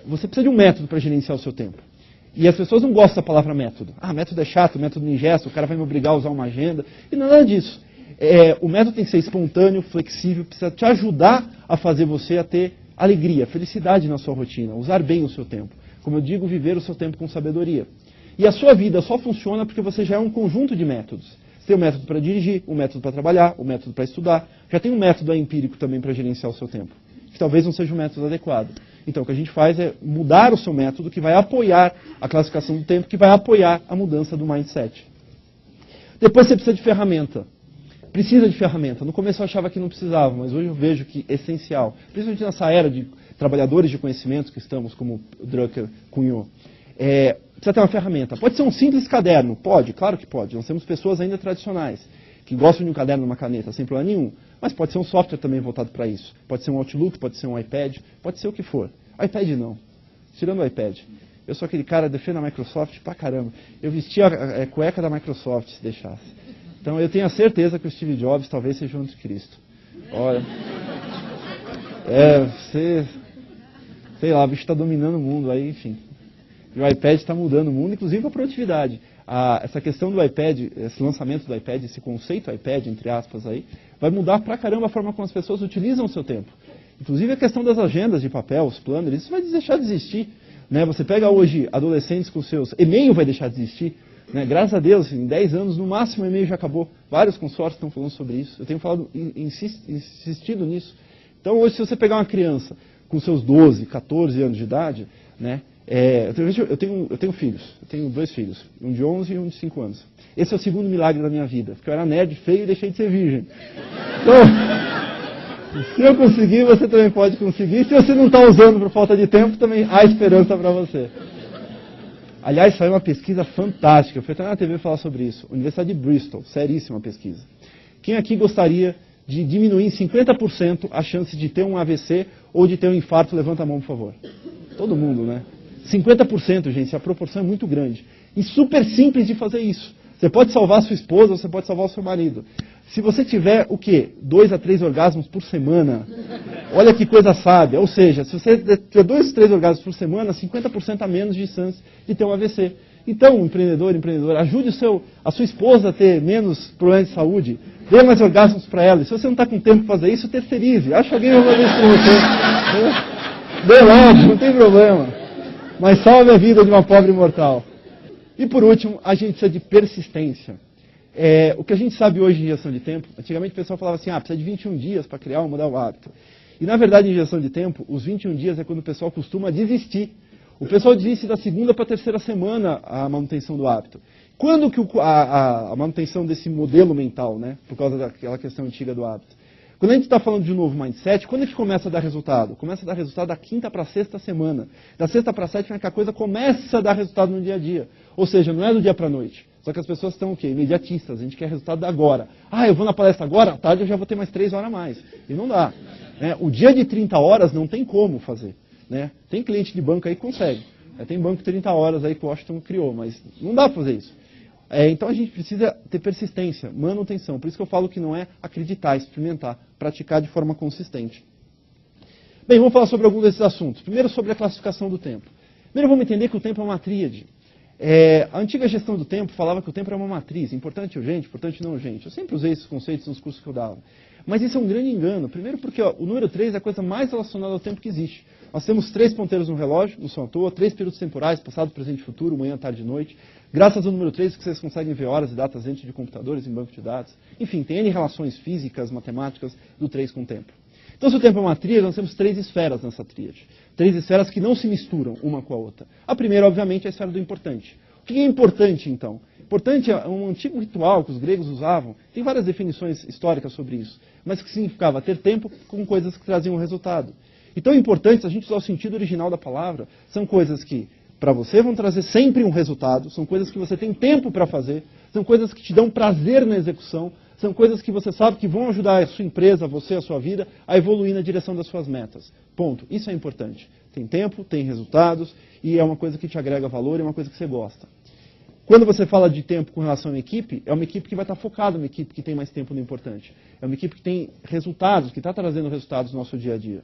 Você precisa de um método para gerenciar o seu tempo. E as pessoas não gostam da palavra método. Ah, método é chato, método não ingesta, o cara vai me obrigar a usar uma agenda. E nada disso. O método tem que ser espontâneo, flexível, precisa te ajudar a fazer você a ter alegria, felicidade na sua rotina, usar bem o seu tempo. Como eu digo, viver o seu tempo com sabedoria. E a sua vida só funciona porque você já é um conjunto de métodos. Você tem um método para dirigir, um método para trabalhar, um método para estudar. Já tem um método empírico também para gerenciar o seu tempo, que talvez não seja o método adequado. Então, o que a gente faz é mudar o seu método, que vai apoiar a classificação do tempo, que vai apoiar a mudança do mindset. Depois você precisa de ferramenta. Precisa de ferramenta. No começo eu achava que não precisava, mas hoje eu vejo que é essencial. Principalmente nessa era de trabalhadores de conhecimento que estamos, como o Drucker cunhou. Precisa ter uma ferramenta. Pode ser um simples caderno? Pode, claro que pode. Nós temos pessoas ainda tradicionais, que gostam de um caderno e uma caneta, sem problema nenhum. Mas pode ser um software também voltado para isso. Pode ser um Outlook, pode ser um iPad, pode ser o que for. iPad não. Tirando o iPad. Eu sou aquele cara que defende a Microsoft pra caramba. Eu vestia a cueca da Microsoft, se deixasse. Então eu tenho a certeza que o Steve Jobs talvez seja o anticristo. Olha. Sei lá, o bicho está dominando o mundo aí, enfim. E o iPad está mudando o mundo, inclusive a produtividade. Essa questão do iPad, esse lançamento do iPad, esse conceito iPad, entre aspas, aí, vai mudar pra caramba a forma como as pessoas utilizam o seu tempo. Inclusive a questão das agendas de papel, os planners, isso vai deixar de existir. Né? Você pega hoje adolescentes com seus... E-mail vai deixar de existir. Né? Graças a Deus, em 10 anos, no máximo o e-mail já acabou. Vários consórcios estão falando sobre isso. Eu tenho falado, insistido nisso. Então hoje, se você pegar uma criança com seus 12, 14 anos de idade, né? Eu tenho filhos, eu tenho 2 filhos, um de 11 e um de 5 anos. Esse é o segundo milagre da minha vida, porque eu era nerd, feio e deixei de ser virgem. Então, se eu conseguir, você também pode conseguir. Se você não está usando por falta de tempo, também há esperança para você. Aliás, saiu uma pesquisa fantástica, eu fui até na TV falar sobre isso. Universidade de Bristol, seríssima pesquisa. Quem aqui gostaria de diminuir em 50% a chance de ter um AVC ou de ter um infarto? Levanta a mão, por favor. Todo mundo, né? 50%, gente, a proporção é muito grande. E super simples de fazer isso. Você pode salvar a sua esposa, você pode salvar o seu marido. Se você tiver, 2 a 3 orgasmos por semana, olha que coisa sábia. Ou seja, se você tiver 2 a 3 orgasmos por semana, 50% a menos de chance de ter um AVC. Então, empreendedora, ajude a sua esposa a ter menos problemas de saúde. Dê mais orgasmos para ela. E se você não está com tempo para fazer isso, terceirize. Acha alguém vai fazer isso para você. Dê logo, não tem problema. Mas salve a vida de uma pobre mortal. E por último, a gente precisa de persistência. O que a gente sabe hoje em gestão de tempo, antigamente o pessoal falava assim, precisa de 21 dias para criar ou mudar o hábito. E na verdade, em gestão de tempo, os 21 dias é quando o pessoal costuma desistir. O pessoal desiste da segunda para a terceira semana a manutenção do hábito. Quando que a manutenção desse modelo mental, né, por causa daquela questão antiga do hábito? Quando a gente está falando de um novo mindset, quando é que começa a dar resultado? Começa a dar resultado da quinta para a sexta semana. Da sexta para a sétima é que a coisa começa a dar resultado no dia a dia. Ou seja, não é do dia para a noite. Só que as pessoas estão o quê? Imediatistas. A gente quer resultado agora. Eu vou na palestra agora, à tarde eu já vou ter mais 3 horas a mais. E não dá. O dia de 30 horas não tem como fazer. Né? Tem cliente de banco aí que consegue. Tem banco de 30 horas aí que o Washington criou, mas não dá para fazer isso. Então a gente precisa ter persistência, manutenção. Por isso que eu falo que não é acreditar, experimentar, praticar de forma consistente. Bem, vamos falar sobre alguns desses assuntos. Primeiro, sobre a classificação do tempo. Primeiro, vamos entender que o tempo é uma tríade. A antiga gestão do tempo falava que o tempo era uma matriz, importante e urgente, importante e não urgente. Eu sempre usei esses conceitos nos cursos que eu dava. Mas isso é um grande engano. Primeiro porque o número 3 é a coisa mais relacionada ao tempo que existe. Nós temos 3 ponteiros no relógio, não são à toa, 3 períodos temporais, passado, presente e futuro, manhã, tarde e noite. Graças ao número 3 que vocês conseguem ver horas e datas dentro de computadores, em banco de dados. Enfim, tem N relações físicas, matemáticas do 3 com o tempo. Então, se o tempo é uma tríade, nós temos 3 esferas nessa tríade. 3 esferas que não se misturam uma com a outra. A primeira, obviamente, é a esfera do importante. O que é importante, então? Importante é um antigo ritual que os gregos usavam. Tem várias definições históricas sobre isso. Mas que significava ter tempo com coisas que traziam resultado. Então, importante, se a gente usar o sentido original da palavra, são coisas que para você vão trazer sempre um resultado, são coisas que você tem tempo para fazer, são coisas que te dão prazer na execução, são coisas que você sabe que vão ajudar a sua empresa, você, a sua vida, a evoluir na direção das suas metas. Ponto. Isso é importante. Tem tempo, tem resultados e é uma coisa que te agrega valor, é uma coisa que você gosta. Quando você fala de tempo com relação à equipe, é uma equipe que vai estar focada, uma equipe que tem mais tempo no importante. É uma equipe que tem resultados, que está trazendo resultados no nosso dia a dia.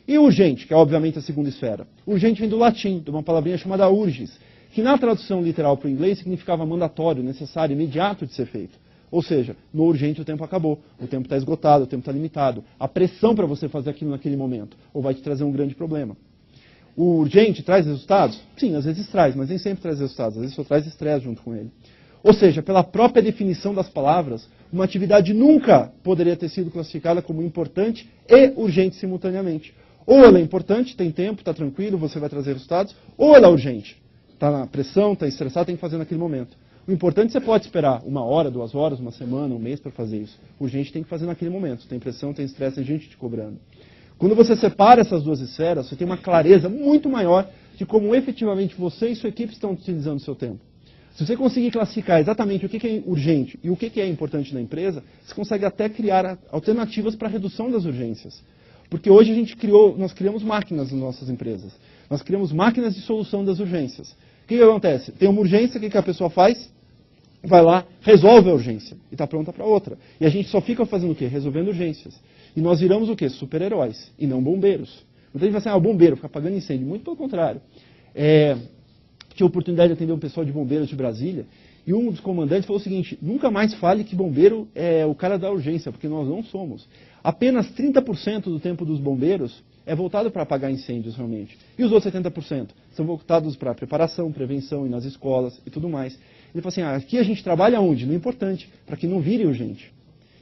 E urgente, que é obviamente a segunda esfera. Urgente vem do latim, de uma palavrinha chamada urgis, que na tradução literal para o inglês significava mandatório, necessário, imediato de ser feito. Ou seja, no urgente o tempo acabou, o tempo está esgotado, o tempo está limitado. A pressão para você fazer aquilo naquele momento, ou vai te trazer um grande problema. O urgente traz resultados? Sim, às vezes traz, mas nem sempre traz resultados, às vezes só traz estresse junto com ele. Ou seja, pela própria definição das palavras, uma atividade nunca poderia ter sido classificada como importante e urgente simultaneamente. Ou ela é importante, tem tempo, está tranquilo, você vai trazer resultados, ou ela é urgente. Está na pressão, está estressado, tem que fazer naquele momento. O importante você pode esperar 1 hora, 2 horas, 1 semana, 1 mês para fazer isso. O urgente tem que fazer naquele momento. Tem pressão, tem estresse, tem gente te cobrando. Quando você separa essas duas esferas, você tem uma clareza muito maior de como efetivamente você e sua equipe estão utilizando o seu tempo. Se você conseguir classificar exatamente o que é urgente e o que é importante na empresa, você consegue até criar alternativas para a redução das urgências. Porque hoje nós criamos máquinas nas nossas empresas. Nós criamos máquinas de solução das urgências. O que acontece? Tem uma urgência, o que a pessoa faz? Vai lá, resolve a urgência e está pronta para outra. E a gente só fica fazendo o quê? Resolvendo urgências. E nós viramos o quê? Super-heróis e não bombeiros. Muita gente vai assim, o bombeiro fica apagando incêndio. Muito pelo contrário. Tive a oportunidade de atender um pessoal de bombeiros de Brasília e um dos comandantes falou o seguinte, nunca mais fale que bombeiro é o cara da urgência, porque nós não somos. Apenas 30% do tempo dos bombeiros é voltado para apagar incêndios realmente. E os outros 70% são voltados para preparação, prevenção e nas escolas e tudo mais. Ele falou assim, aqui a gente trabalha onde? No importante, para que não vire urgente.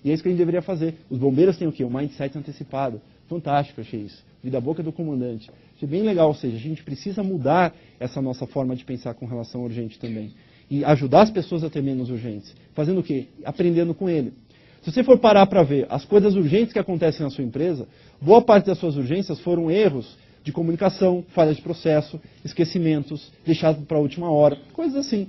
E é isso que a gente deveria fazer. Os bombeiros têm o quê? Um mindset antecipado. Fantástico, achei isso. Vi da boca do comandante. Achei bem legal, ou seja, a gente precisa mudar essa nossa forma de pensar com relação ao urgente também. E ajudar as pessoas a ter menos urgentes. Fazendo o quê? Aprendendo com ele. Se você for parar para ver as coisas urgentes que acontecem na sua empresa, boa parte das suas urgências foram erros de comunicação, falhas de processo, esquecimentos, deixado para a última hora, coisas assim.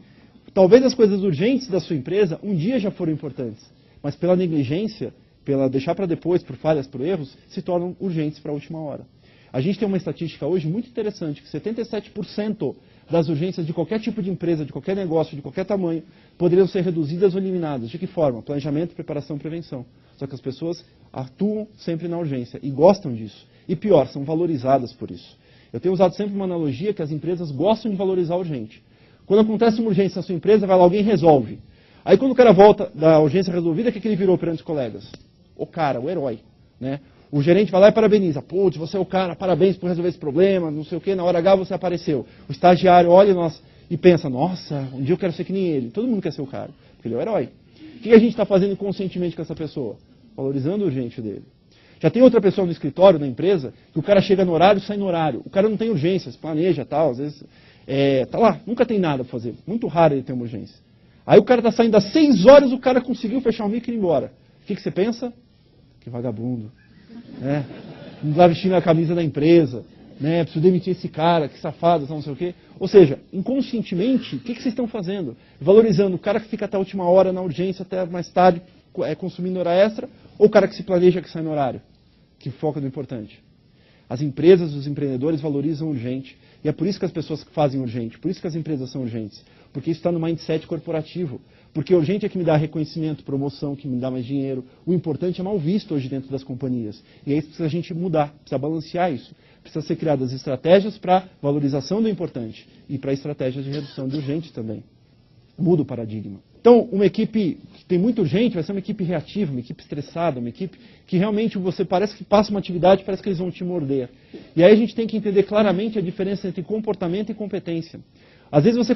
Talvez as coisas urgentes da sua empresa um dia já foram importantes, mas pela negligência, pela deixar para depois, por falhas, por erros, se tornam urgentes para a última hora. A gente tem uma estatística hoje muito interessante, que 77% das urgências de qualquer tipo de empresa, de qualquer negócio, de qualquer tamanho, poderiam ser reduzidas ou eliminadas. De que forma? Planejamento, preparação e prevenção. Só que as pessoas atuam sempre na urgência e gostam disso. E pior, são valorizadas por isso. Eu tenho usado sempre uma analogia que as empresas gostam de valorizar a urgente. Quando acontece uma urgência na sua empresa, vai lá, alguém resolve. Aí quando o cara volta da urgência resolvida, o que ele virou perante os colegas? O cara, o herói. Né? O gerente vai lá e parabeniza. Putz, você é o cara, parabéns por resolver esse problema, não sei o quê, na hora H você apareceu. O estagiário olha e pensa, nossa, um dia eu quero ser que nem ele. Todo mundo quer ser o cara, porque ele é o herói. O que a gente está fazendo inconscientemente com essa pessoa? Valorizando o urgente dele. Já tem outra pessoa no escritório, na empresa, que o cara chega no horário e sai no horário. O cara não tem urgências, planeja tal, às vezes tá lá, nunca tem nada para fazer. Muito raro ele ter uma urgência. Aí o cara está saindo às 6 horas, o cara conseguiu fechar o mico e ir embora. O que você pensa? Que vagabundo. Né? Não está vestindo a camisa da empresa. Né? Preciso demitir esse cara, que safado, não sei o quê. Ou seja, inconscientemente, o que vocês estão fazendo? Valorizando o cara que fica até a última hora na urgência, até mais tarde, consumindo hora extra, ou o cara que se planeja, que sai no horário, que foca no importante? As empresas, os empreendedores valorizam o urgente. E é por isso que as pessoas fazem urgente, por isso que as empresas são urgentes. Porque isso está no mindset corporativo. Porque o urgente é que me dá reconhecimento, promoção, que me dá mais dinheiro. O importante é mal visto hoje dentro das companhias. E aí precisa a gente mudar, precisa balancear isso. Precisa ser criadas estratégias para valorização do importante e para estratégias de redução do urgente também. Muda o paradigma. Então, uma equipe que tem muito urgente vai ser uma equipe reativa, uma equipe estressada, uma equipe que realmente você parece que passa uma atividade, parece que eles vão te morder. E aí a gente tem que entender claramente a diferença entre comportamento e competência. Às vezes você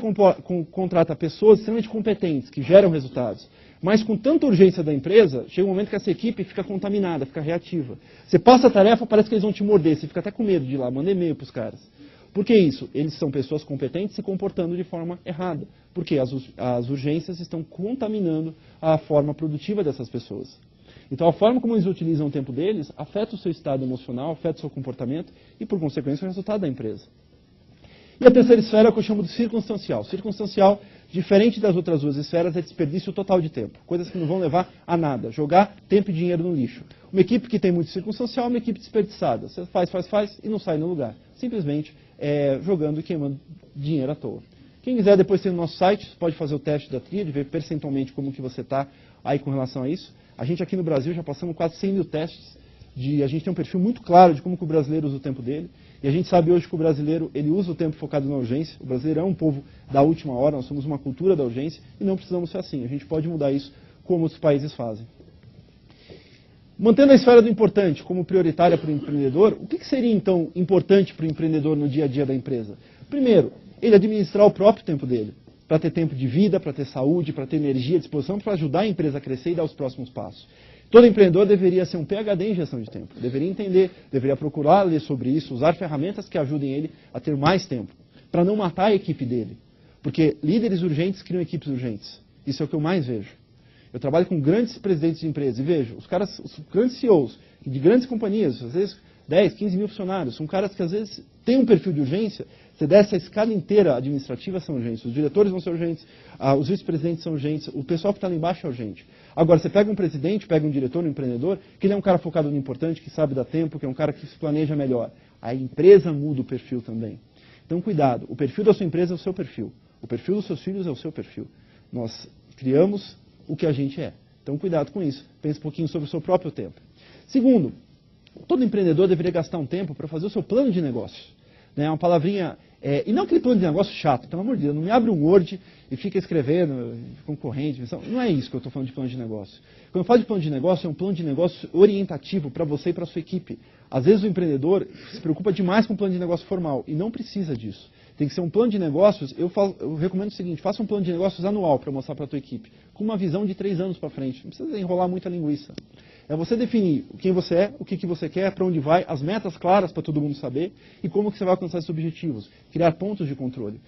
contrata pessoas extremamente competentes, que geram resultados, mas com tanta urgência da empresa, chega um momento que essa equipe fica contaminada, fica reativa. Você passa a tarefa, parece que eles vão te morder, você fica até com medo de ir lá, manda e-mail para os caras. Por que isso? Eles são pessoas competentes se comportando de forma errada. Porque as urgências estão contaminando a forma produtiva dessas pessoas. Então a forma como eles utilizam o tempo deles afeta o seu estado emocional, afeta o seu comportamento e, por consequência, o resultado da empresa. E a terceira esfera é o que eu chamo de circunstancial. Circunstancial, diferente das outras duas esferas, é desperdício total de tempo. Coisas que não vão levar a nada. Jogar tempo e dinheiro no lixo. Uma equipe que tem muito circunstancial é uma equipe desperdiçada. Você faz e não sai no lugar. Simplesmente jogando e queimando dinheiro à toa. Quem quiser depois tem no nosso site, pode fazer o teste da tríade, ver percentualmente como que você está aí com relação a isso. A gente aqui no Brasil já passamos quase 100 mil testes. A gente tem um perfil muito claro de como que o brasileiro usa o tempo dele. E a gente sabe hoje que o brasileiro ele usa o tempo focado na urgência. O brasileiro é um povo da última hora, nós somos uma cultura da urgência e não precisamos ser assim. A gente pode mudar isso como outros países fazem. Mantendo a esfera do importante como prioritária para o empreendedor, o que seria então importante para o empreendedor no dia a dia da empresa? Primeiro, ele administrar o próprio tempo dele, para ter tempo de vida, para ter saúde, para ter energia, disposição, para ajudar a empresa a crescer e dar os próximos passos. Todo empreendedor deveria ser um PhD em gestão de tempo, deveria entender, deveria procurar ler sobre isso, usar ferramentas que ajudem ele a ter mais tempo, para não matar a equipe dele. Porque líderes urgentes criam equipes urgentes. Isso é o que eu mais vejo. Eu trabalho com grandes presidentes de empresas e vejo, os grandes CEOs de grandes companhias, às vezes 10, 15 mil funcionários, são caras que às vezes têm um perfil de urgência, você desce a escala inteira administrativa são urgentes, os diretores vão ser urgentes, os vice-presidentes são urgentes, o pessoal que está lá embaixo é urgente. Agora, você pega um presidente, pega um diretor, um empreendedor, que ele é um cara focado no importante, que sabe dar tempo, que é um cara que se planeja melhor. A empresa muda o perfil também. Então, cuidado, o perfil da sua empresa é o seu perfil, o perfil dos seus filhos é o seu perfil. Nós criamos o que a gente é. Então, cuidado com isso. Pense um pouquinho sobre o seu próprio tempo. Segundo, todo empreendedor deveria gastar um tempo para fazer o seu plano de negócio. Né? Uma palavrinha... e não aquele plano de negócio chato, pelo amor de Deus, não me abre um Word e fica escrevendo concorrente. Não é isso que eu estou falando de plano de negócio. Quando eu falo de plano de negócio, é um plano de negócio orientativo para você e para a sua equipe. Às vezes o empreendedor se preocupa demais com um plano de negócio formal e não precisa disso. Tem que ser um plano de negócios, eu recomendo o seguinte, faça um plano de negócios anual para mostrar para a tua equipe, com uma visão de 3 anos para frente. Não precisa enrolar muita linguiça. É você definir quem você é, o que você quer, para onde vai, as metas claras para todo mundo saber e como que você vai alcançar esses objetivos. Criar pontos de controle.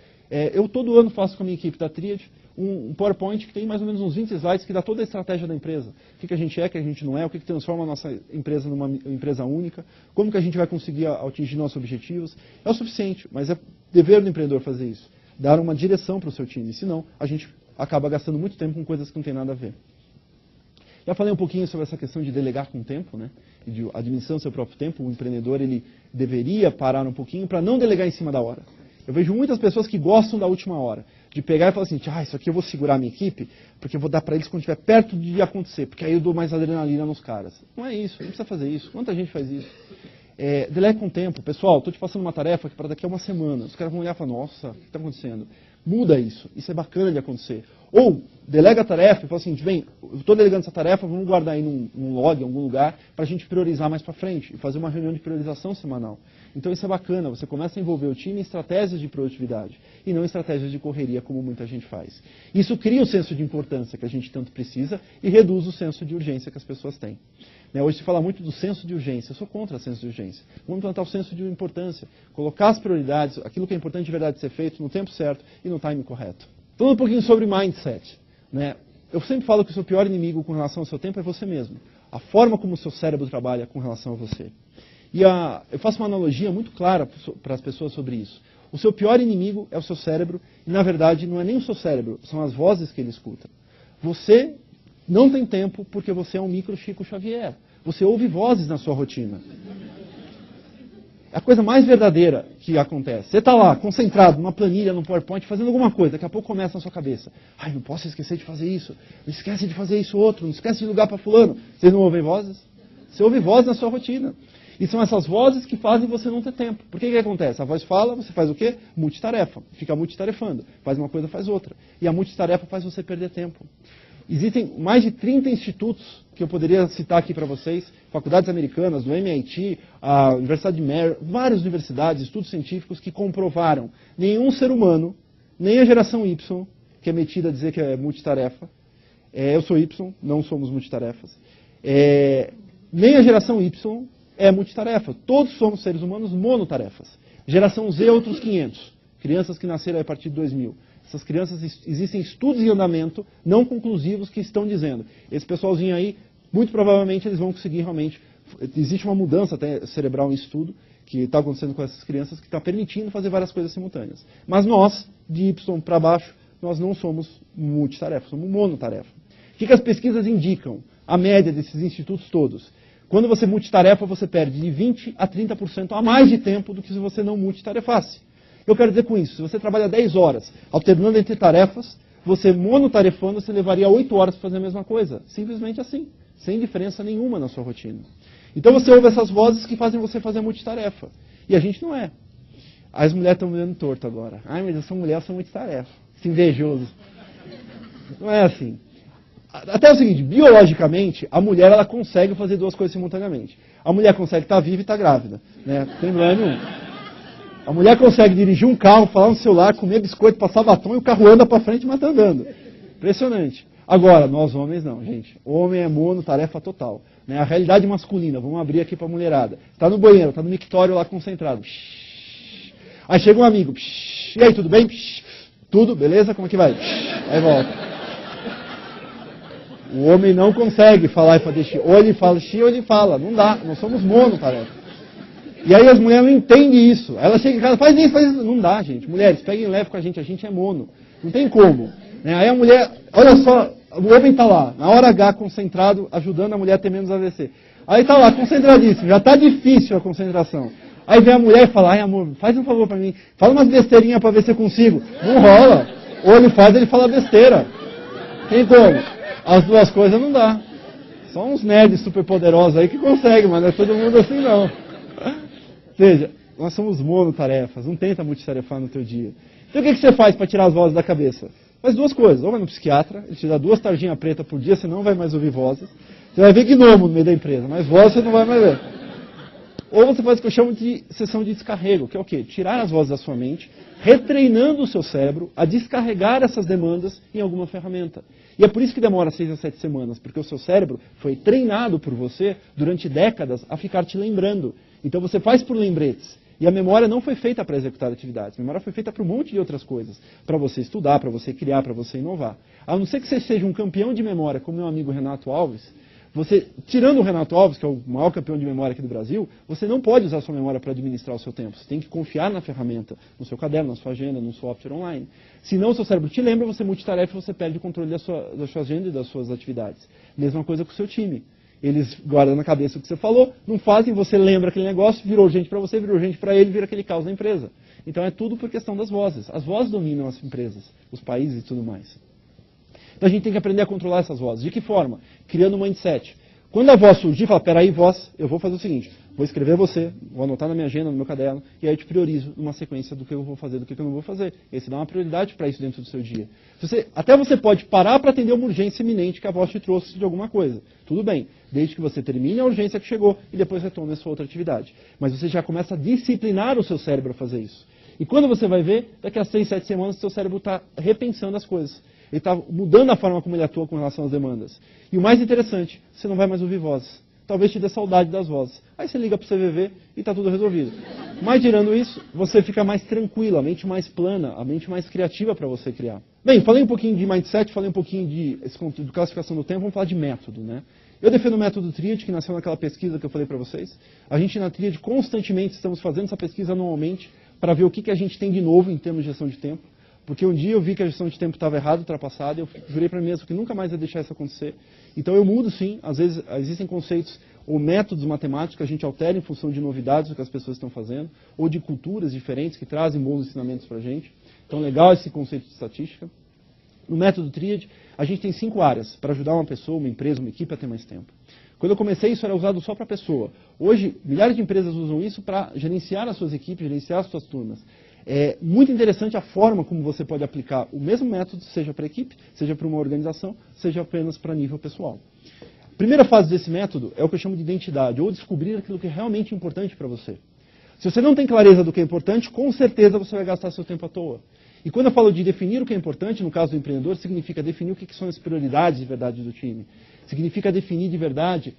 Eu todo ano faço com a minha equipe da Tríade um PowerPoint que tem mais ou menos uns 20 slides que dá toda a estratégia da empresa. O que a gente é, o que a gente não é, o que transforma a nossa empresa numa empresa única, como que a gente vai conseguir atingir nossos objetivos. É o suficiente, mas é dever do empreendedor fazer isso. Dar uma direção para o seu time, senão a gente acaba gastando muito tempo com coisas que não tem nada a ver. Já falei um pouquinho sobre essa questão de delegar com o tempo, né? E de administração do seu próprio tempo. O empreendedor ele deveria parar um pouquinho para não delegar em cima da hora. Eu vejo muitas pessoas que gostam da última hora, de pegar e falar assim, isso aqui eu vou segurar a minha equipe, porque eu vou dar para eles quando estiver perto de acontecer, porque aí eu dou mais adrenalina nos caras. Não é isso, não precisa fazer isso. Quanta gente faz isso? Delegue com o tempo. Pessoal, estou te passando uma tarefa que para daqui a uma semana. Os caras vão olhar e falar, nossa, o que está acontecendo? Muda isso. Isso é bacana de acontecer. Ou, delega a tarefa e fala assim, bem, eu estou delegando essa tarefa, vamos guardar aí num log, em algum lugar, para a gente priorizar mais para frente e fazer uma reunião de priorização semanal. Então isso é bacana, você começa a envolver o time em estratégias de produtividade e não em estratégias de correria, como muita gente faz. Isso cria o senso de importância que a gente tanto precisa e reduz o senso de urgência que as pessoas têm. Hoje se fala muito do senso de urgência. Eu sou contra o senso de urgência. Vamos implantar o senso de importância. Colocar as prioridades, aquilo que é importante de verdade ser feito no tempo certo e no time correto. Falando um pouquinho sobre mindset. Eu sempre falo que o seu pior inimigo com relação ao seu tempo é você mesmo. A forma como o seu cérebro trabalha com relação a você. E eu faço uma analogia muito clara para as pessoas sobre isso. O seu pior inimigo é o seu cérebro e, na verdade, não é nem o seu cérebro, são as vozes que ele escuta. Você não tem tempo porque você é um micro Chico Xavier. Você ouve vozes na sua rotina. É a coisa mais verdadeira que acontece. Você está lá, concentrado, numa planilha, num PowerPoint, fazendo alguma coisa. Daqui a pouco começa na sua cabeça. Não posso esquecer de fazer isso. Não esquece de fazer isso outro. Não esquece de ligar para fulano. Vocês não ouvem vozes? Você ouve vozes na sua rotina. E são essas vozes que fazem você não ter tempo. Por que acontece? A voz fala, você faz o quê? Multitarefa. Fica multitarefando. Faz uma coisa, faz outra. E a multitarefa faz você perder tempo. Existem mais de 30 institutos que eu poderia citar aqui para vocês, faculdades americanas, do MIT, a Universidade de Mary, várias universidades, estudos científicos que comprovaram nenhum ser humano, nem a geração Y, que é metida a dizer que é multitarefa, eu sou Y, não somos multitarefas, nem a geração Y é multitarefa. Todos somos seres humanos monotarefas. Geração Z, outros 500. Crianças que nasceram a partir de 2000. Essas crianças, existem estudos em andamento não conclusivos que estão dizendo, esse pessoalzinho aí, muito provavelmente eles vão conseguir realmente, existe uma mudança até cerebral em estudo, que está acontecendo com essas crianças, que está permitindo fazer várias coisas simultâneas. Mas nós, de Y para baixo, nós não somos multitarefa, somos monotarefa. O que as pesquisas indicam? A média desses institutos todos. Quando você multitarefa, você perde de 20% a 30% a mais de tempo do que se você não multitarefasse. Eu quero dizer com isso, se você trabalha 10 horas alternando entre tarefas, você monotarefando, você levaria 8 horas para fazer a mesma coisa. Simplesmente assim, sem diferença nenhuma na sua rotina. Então você ouve essas vozes que fazem você fazer multitarefa. E a gente não é. As mulheres estão me dando torto agora. Ai, mas eu sou mulher, eu sou multitarefa. Esse invejoso. Não é assim. Até o seguinte, biologicamente, a mulher ela consegue fazer duas coisas simultaneamente. A mulher consegue estar viva e estar grávida. Né? Não tem problema nenhum. A mulher consegue dirigir um carro, falar no celular, comer biscoito, passar batom e o carro anda para frente, mas está andando. Impressionante. Agora, nós homens não, gente. O homem é mono, tarefa total. Né? A realidade masculina, vamos abrir aqui para a mulherada. Está no banheiro, está no mictório lá concentrado. Aí chega um amigo. E aí, tudo bem? Tudo, beleza? Como é que vai? Aí volta. O homem não consegue falar e fazer xixi. Ou ele fala xixi ou ele fala. Não dá, nós somos mono, tarefa. E aí as mulheres não entendem isso. Ela chega em casa, faz isso, faz isso. Não dá, gente. Mulheres, peguem leve com a gente é mono. Não tem como. Né? Aí a mulher, olha só, o homem está lá, na hora H, concentrado, ajudando a mulher a ter menos AVC. Aí está lá, concentradíssimo, já está difícil a concentração. Aí vem a mulher e fala, ai amor, faz um favor para mim, fala umas besteirinhas para ver se eu consigo. Não rola. Ou ele faz, ele fala besteira. Tem como? As duas coisas não dá. Só uns nerds super poderosos aí que conseguem, mas não é todo mundo assim não. Ou seja, nós somos monotarefas, não tenta multitarefar no teu dia. Então o que você faz para tirar as vozes da cabeça? Faz duas coisas, ou vai no psiquiatra, ele te dá 2 tarjinhas pretas por dia, você não vai mais ouvir vozes. Você vai ver gnomo no meio da empresa, mas vozes você não vai mais ver. Ou você faz o que eu chamo de sessão de descarrego, que é o quê? Tirar as vozes da sua mente, retreinando o seu cérebro a descarregar essas demandas em alguma ferramenta. E é por isso que demora 6 a 7 semanas, porque o seu cérebro foi treinado por você durante décadas a ficar te lembrando. Então você faz por lembretes. E a memória não foi feita para executar atividades. A memória foi feita para um monte de outras coisas. Para você estudar, para você criar, para você inovar. A não ser que você seja um campeão de memória, como meu amigo Renato Alves, você, tirando o Renato Alves, que é o maior campeão de memória aqui do Brasil, você não pode usar a sua memória para administrar o seu tempo. Você tem que confiar na ferramenta, no seu caderno, na sua agenda, no software online. Senão o seu cérebro te lembra, você multitarefa e você perde o controle da sua agenda e das suas atividades. Mesma coisa com o seu time. Eles guardam na cabeça o que você falou, não fazem, você lembra aquele negócio, virou urgente para você, virou urgente para ele, vira aquele caos na empresa. Então é tudo por questão das vozes. As vozes dominam as empresas, os países e tudo mais. Então a gente tem que aprender a controlar essas vozes. De que forma? Criando um mindset. Quando a voz surgir, fala, peraí, voz, eu vou fazer o seguinte, vou escrever você, vou anotar na minha agenda, no meu caderno, e aí eu te priorizo numa sequência do que eu vou fazer, do que eu não vou fazer. E aí você dá uma prioridade para isso dentro do seu dia. Até você pode parar para atender uma urgência iminente que a voz te trouxe de alguma coisa. Tudo bem, desde que você termine a urgência que chegou e depois retome a sua outra atividade. Mas você já começa a disciplinar o seu cérebro a fazer isso. E quando você vai ver, daqui a 6, 7 semanas, o seu cérebro está repensando as coisas. Ele está mudando a forma como ele atua com relação às demandas. E o mais interessante, você não vai mais ouvir vozes. Talvez te dê saudade das vozes. Aí você liga para o CVV e está tudo resolvido. Mas tirando isso, você fica mais tranquilo, a mente mais plana, a mente mais criativa para você criar. Bem, falei um pouquinho de mindset, falei um pouquinho de classificação do tempo, vamos falar de método, né? Eu defendo o método Triad, que nasceu naquela pesquisa que eu falei para vocês. A gente na Triad constantemente estamos fazendo essa pesquisa anualmente para ver o que a gente tem de novo em termos de gestão de tempo. Porque um dia eu vi que a gestão de tempo estava errada, ultrapassada, eu jurei para mim mesmo que nunca mais ia deixar isso acontecer. Então eu mudo sim, às vezes existem conceitos ou métodos matemáticos que a gente altera em função de novidades do que as pessoas estão fazendo, ou de culturas diferentes que trazem bons ensinamentos para a gente. Então legal esse conceito de estatística. No método Triad, a gente tem 5 áreas para ajudar uma pessoa, uma empresa, uma equipe a ter mais tempo. Quando eu comecei, isso era usado só para a pessoa. Hoje, milhares de empresas usam isso para gerenciar as suas equipes, gerenciar as suas turmas. É muito interessante a forma como você pode aplicar o mesmo método, seja para a equipe, seja para uma organização, seja apenas para nível pessoal. A primeira fase desse método é o que eu chamo de identidade, ou descobrir aquilo que é realmente importante para você. Se você não tem clareza do que é importante, com certeza você vai gastar seu tempo à toa. E quando eu falo de definir o que é importante, no caso do empreendedor, significa definir o que são as prioridades de verdade do time. Significa definir de verdade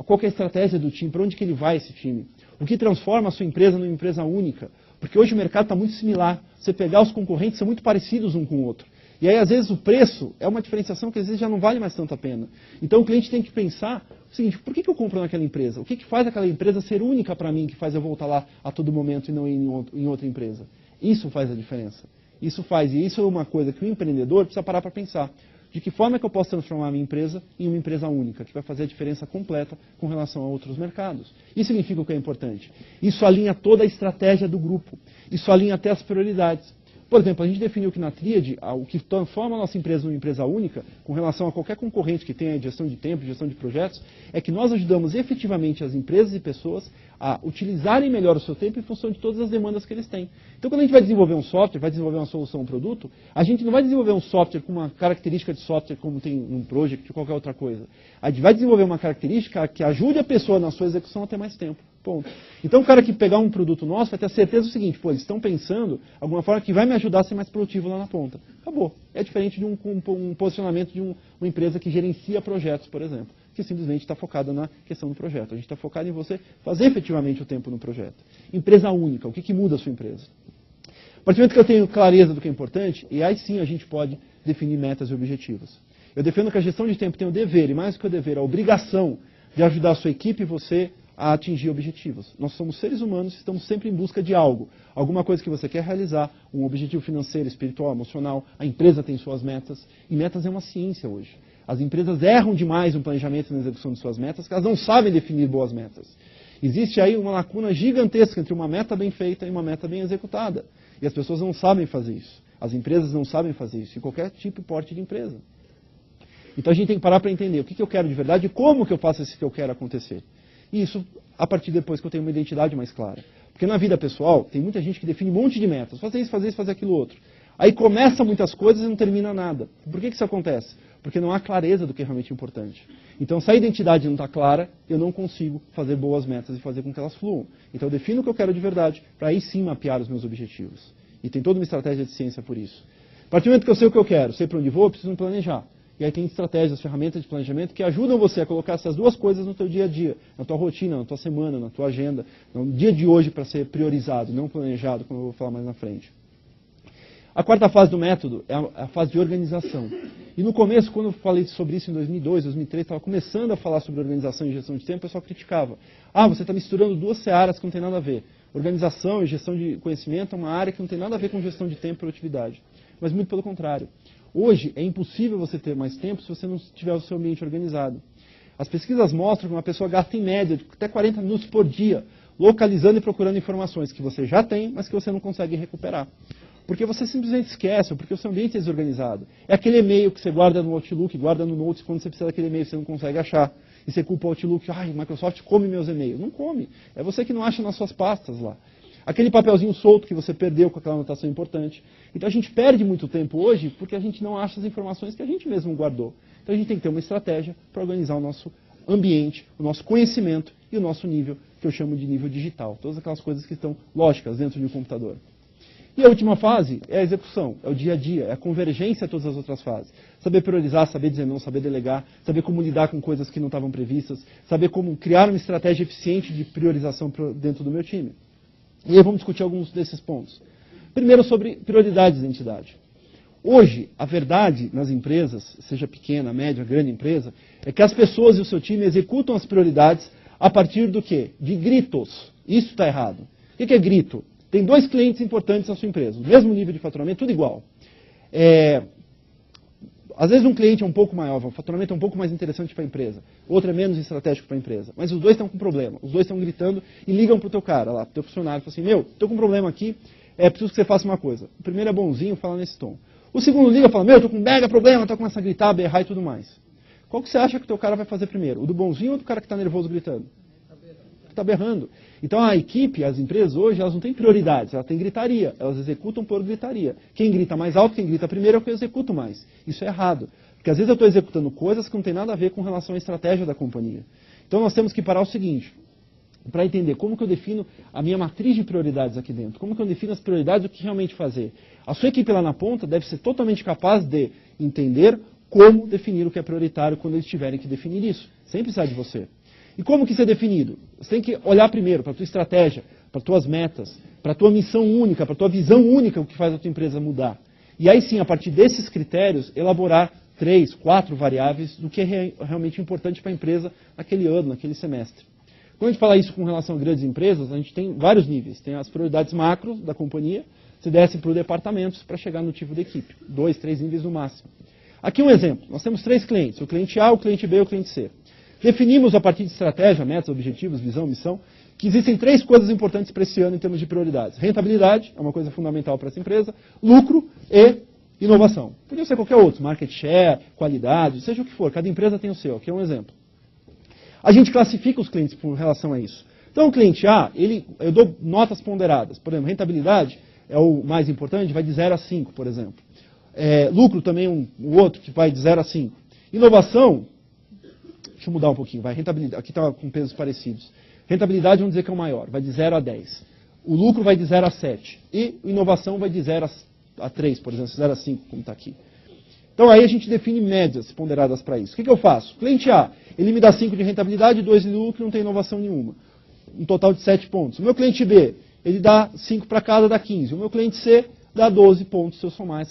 qual que é a estratégia do time, para onde que ele vai esse time. O que transforma a sua empresa numa empresa única. Porque hoje o mercado está muito similar. Você pegar os concorrentes, são muito parecidos um com o outro. E aí, às vezes, o preço é uma diferenciação que às vezes já não vale mais tanto a pena. Então, o cliente tem que pensar o seguinte, por que eu compro naquela empresa? O que faz aquela empresa ser única para mim, que faz eu voltar lá a todo momento e não ir em outra empresa? Isso faz a diferença. Isso faz, e isso é uma coisa que o empreendedor precisa parar para pensar. De que forma é que eu posso transformar a minha empresa em uma empresa única, que vai fazer a diferença completa com relação a outros mercados. Isso significa o que é importante. Isso alinha toda a estratégia do grupo. Isso alinha até as prioridades. Por exemplo, a gente definiu que na tríade, o que transforma a nossa empresa numa empresa única, com relação a qualquer concorrente que tenha gestão de tempo, gestão de projetos, é que nós ajudamos efetivamente as empresas e pessoas a utilizarem melhor o seu tempo em função de todas as demandas que eles têm. Então, quando a gente vai desenvolver um software, vai desenvolver uma solução, um produto, a gente não vai desenvolver um software com uma característica de software como tem um project ou qualquer outra coisa. A gente vai desenvolver uma característica que ajude a pessoa na sua execução a ter mais tempo. Ponto. Então, o cara que pegar um produto nosso vai ter a certeza do seguinte, pô, eles estão pensando alguma forma que vai me ajudar a ser mais produtivo lá na ponta. Acabou. É diferente de um posicionamento de uma empresa que gerencia projetos, por exemplo, que simplesmente está focada na questão do projeto. A gente está focado em você fazer efetivamente o tempo no projeto. Empresa única, o que muda a sua empresa? A partir do momento que eu tenho clareza do que é importante, e aí sim a gente pode definir metas e objetivos. Eu defendo que a gestão de tempo tem o dever, e mais do que o dever, a obrigação de ajudar a sua equipe e você a atingir objetivos. Nós somos seres humanos e estamos sempre em busca de algo. Alguma coisa que você quer realizar, um objetivo financeiro, espiritual, emocional. A empresa tem suas metas. E metas é uma ciência hoje. As empresas erram demais no planejamento e na execução de suas metas, porque elas não sabem definir boas metas. Existe aí uma lacuna gigantesca entre uma meta bem feita e uma meta bem executada. E as pessoas não sabem fazer isso. As empresas não sabem fazer isso, em qualquer tipo e porte de empresa. Então a gente tem que parar para entender o que eu quero de verdade e como que eu faço isso que eu quero acontecer. E isso a partir depois que eu tenho uma identidade mais clara. Porque na vida pessoal, tem muita gente que define um monte de metas. Fazer isso, fazer aquilo outro. Aí começa muitas coisas e não termina nada. Por que isso acontece? Porque não há clareza do que é realmente importante. Então, se a identidade não está clara, eu não consigo fazer boas metas e fazer com que elas fluam. Então, eu defino o que eu quero de verdade, para aí sim mapear os meus objetivos. E tem toda uma estratégia de ciência por isso. A partir do momento que eu sei o que eu quero, sei para onde vou, eu preciso planejar. E aí tem estratégias, ferramentas de planejamento que ajudam você a colocar essas duas coisas no teu dia a dia, na tua rotina, na tua semana, na tua agenda, no dia de hoje para ser priorizado, não planejado, como eu vou falar mais na frente. A quarta fase do método é a fase de organização. E no começo, quando eu falei sobre isso em 2002, 2003, estava começando a falar sobre organização e gestão de tempo, o pessoal criticava. Ah, você está misturando duas searas que não tem nada a ver. Organização e gestão de conhecimento é uma área que não tem nada a ver com gestão de tempo e produtividade. Mas muito pelo contrário. Hoje é impossível você ter mais tempo se você não tiver o seu ambiente organizado. As pesquisas mostram que uma pessoa gasta em média até 40 minutos por dia localizando e procurando informações que você já tem, mas que você não consegue recuperar. Porque você simplesmente esquece, ou porque o seu ambiente é desorganizado. É aquele e-mail que você guarda no Outlook, guarda no Notes, quando você precisa daquele e-mail você não consegue achar. E você culpa o Outlook, ai, Microsoft come meus e-mails. Não come. É você que não acha nas suas pastas lá. Aquele papelzinho solto que você perdeu com aquela anotação importante. Então a gente perde muito tempo hoje porque a gente não acha as informações que a gente mesmo guardou. Então a gente tem que ter uma estratégia para organizar o nosso ambiente, o nosso conhecimento e o nosso nível, que eu chamo de nível digital. Todas aquelas coisas que estão lógicas dentro de um computador. E a última fase é a execução, é o dia a dia, é a convergência a todas as outras fases. Saber priorizar, saber dizer não, saber delegar, saber como lidar com coisas que não estavam previstas, saber como criar uma estratégia eficiente de priorização dentro do meu time. E aí vamos discutir alguns desses pontos. Primeiro, sobre prioridades da entidade. Hoje, a verdade nas empresas, seja pequena, média, grande empresa, é que as pessoas e o seu time executam as prioridades a partir do quê? De gritos. Isso está errado. O que é grito? Tem dois clientes importantes na sua empresa, o mesmo nível de faturamento, tudo igual. Às vezes um cliente é um pouco maior, o faturamento é um pouco mais interessante para a empresa, outro é menos estratégico para a empresa. Mas os dois estão com problema, os dois estão gritando e ligam para o teu cara, lá, para o teu funcionário, e falam assim, meu, estou com um problema aqui, preciso que você faça uma coisa. O primeiro é bonzinho, fala nesse tom. O segundo liga e fala, meu, estou com um mega problema, está começando a gritar, berrar e tudo mais. Qual que você acha que o teu cara vai fazer primeiro? O do bonzinho ou do cara que está nervoso gritando? Está berrando. Então a equipe, as empresas hoje, elas não têm prioridades, elas têm gritaria, elas executam por gritaria. Quem grita mais alto, quem grita primeiro é o que eu executo mais. Isso é errado. Porque às vezes eu estou executando coisas que não tem nada a ver com relação à estratégia da companhia. Então nós temos que parar o seguinte, para entender como que eu defino a minha matriz de prioridades aqui dentro, como que eu defino as prioridades, o que realmente fazer. A sua equipe lá na ponta deve ser totalmente capaz de entender como definir o que é prioritário quando eles tiverem que definir isso, sem precisar de você. E como que isso é definido? Você tem que olhar primeiro para a tua estratégia, para as tuas metas, para a tua missão única, para a tua visão única, o que faz a tua empresa mudar. E aí sim, a partir desses critérios, elaborar 3, 4 variáveis do que é realmente importante para a empresa naquele ano, naquele semestre. Quando a gente fala isso com relação a grandes empresas, a gente tem vários níveis. Tem as prioridades macro da companhia, se desce para os departamentos para chegar no tipo de equipe. 2, 3 níveis no máximo. Aqui um exemplo. Nós temos 3 clientes. O cliente A, o cliente B e o cliente C. Definimos a partir de estratégia, metas, objetivos, visão, missão, que existem 3 coisas importantes para esse ano em termos de prioridades. Rentabilidade é uma coisa fundamental para essa empresa. Lucro e inovação. Podia ser qualquer outro. Market share, qualidade, seja o que for. Cada empresa tem o seu. Aqui é um exemplo. A gente classifica os clientes por relação a isso. Então, o cliente A, eu dou notas ponderadas. Por exemplo, rentabilidade é o mais importante, vai de 0 a 5, por exemplo. Lucro também o outro, que vai de 0 a 5. Inovação, deixa eu mudar um pouquinho, vai. Rentabilidade, aqui está com pesos parecidos. Rentabilidade, vamos dizer que é o maior, vai de 0 a 10. O lucro vai de 0 a 7. E inovação vai de 0 a 3, por exemplo, 0 a 5, como está aqui. Então aí a gente define médias ponderadas para isso. O que eu faço? Cliente A, ele me dá 5 de rentabilidade, 2 de lucro, não tem inovação nenhuma. Um total de 7 pontos. O meu cliente B, ele dá 5 para cada, dá 15. O meu cliente C dá 12 pontos se eu somar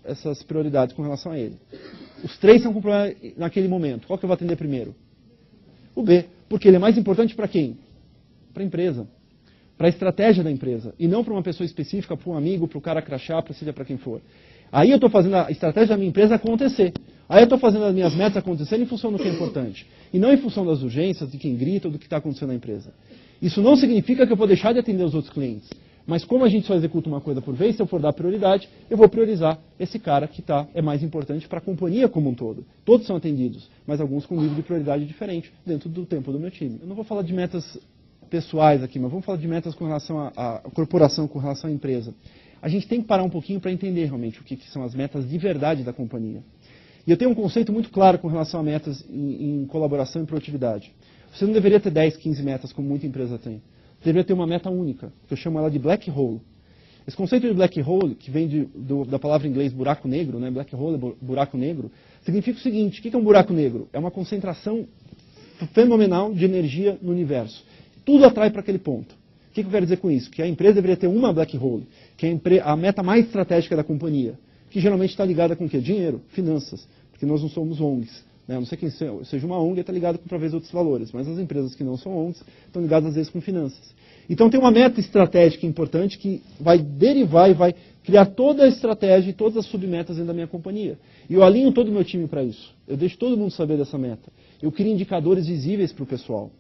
essas prioridades com relação a ele. Os 3 são com problema naquele momento. Qual que eu vou atender primeiro? O B. Porque ele é mais importante para quem? Para a empresa. Para a estratégia da empresa. E não para uma pessoa específica, para um amigo, para o cara crachá, seja para quem for. Aí eu estou fazendo a estratégia da minha empresa acontecer. Aí eu estou fazendo as minhas metas acontecerem em função do que é importante. E não em função das urgências, de quem grita ou do que está acontecendo na empresa. Isso não significa que eu vou deixar de atender os outros clientes. Mas como a gente só executa uma coisa por vez, se eu for dar prioridade, eu vou priorizar esse cara que é mais importante para a companhia como um todo. Todos são atendidos, mas alguns com um nível de prioridade diferente dentro do tempo do meu time. Eu não vou falar de metas pessoais aqui, mas vamos falar de metas com relação à corporação, com relação à empresa. A gente tem que parar um pouquinho para entender realmente o que são as metas de verdade da companhia. E eu tenho um conceito muito claro com relação a metas em colaboração e produtividade. Você não deveria ter 10, 15 metas, como muita empresa tem. Você deveria ter uma meta única, que eu chamo ela de black hole. Esse conceito de black hole, que vem da palavra em inglês buraco negro, né? Black hole é buraco negro, significa o seguinte: o que é um buraco negro? É uma concentração fenomenal de energia no universo. Tudo atrai para aquele ponto. O que eu quero dizer com isso? Que a empresa deveria ter uma black hole, que é a meta mais estratégica da companhia, que geralmente está ligada com o quê? Dinheiro, finanças, porque nós não somos ONGs. Né? A não ser que seja uma ONG, está ligado com talvez outros valores, mas as empresas que não são ONGs estão ligadas às vezes com finanças. Então tem uma meta estratégica importante que vai derivar e vai criar toda a estratégia e todas as submetas dentro da minha companhia. E eu alinho todo o meu time para isso. Eu deixo todo mundo saber dessa meta. Eu crio indicadores visíveis para o pessoal.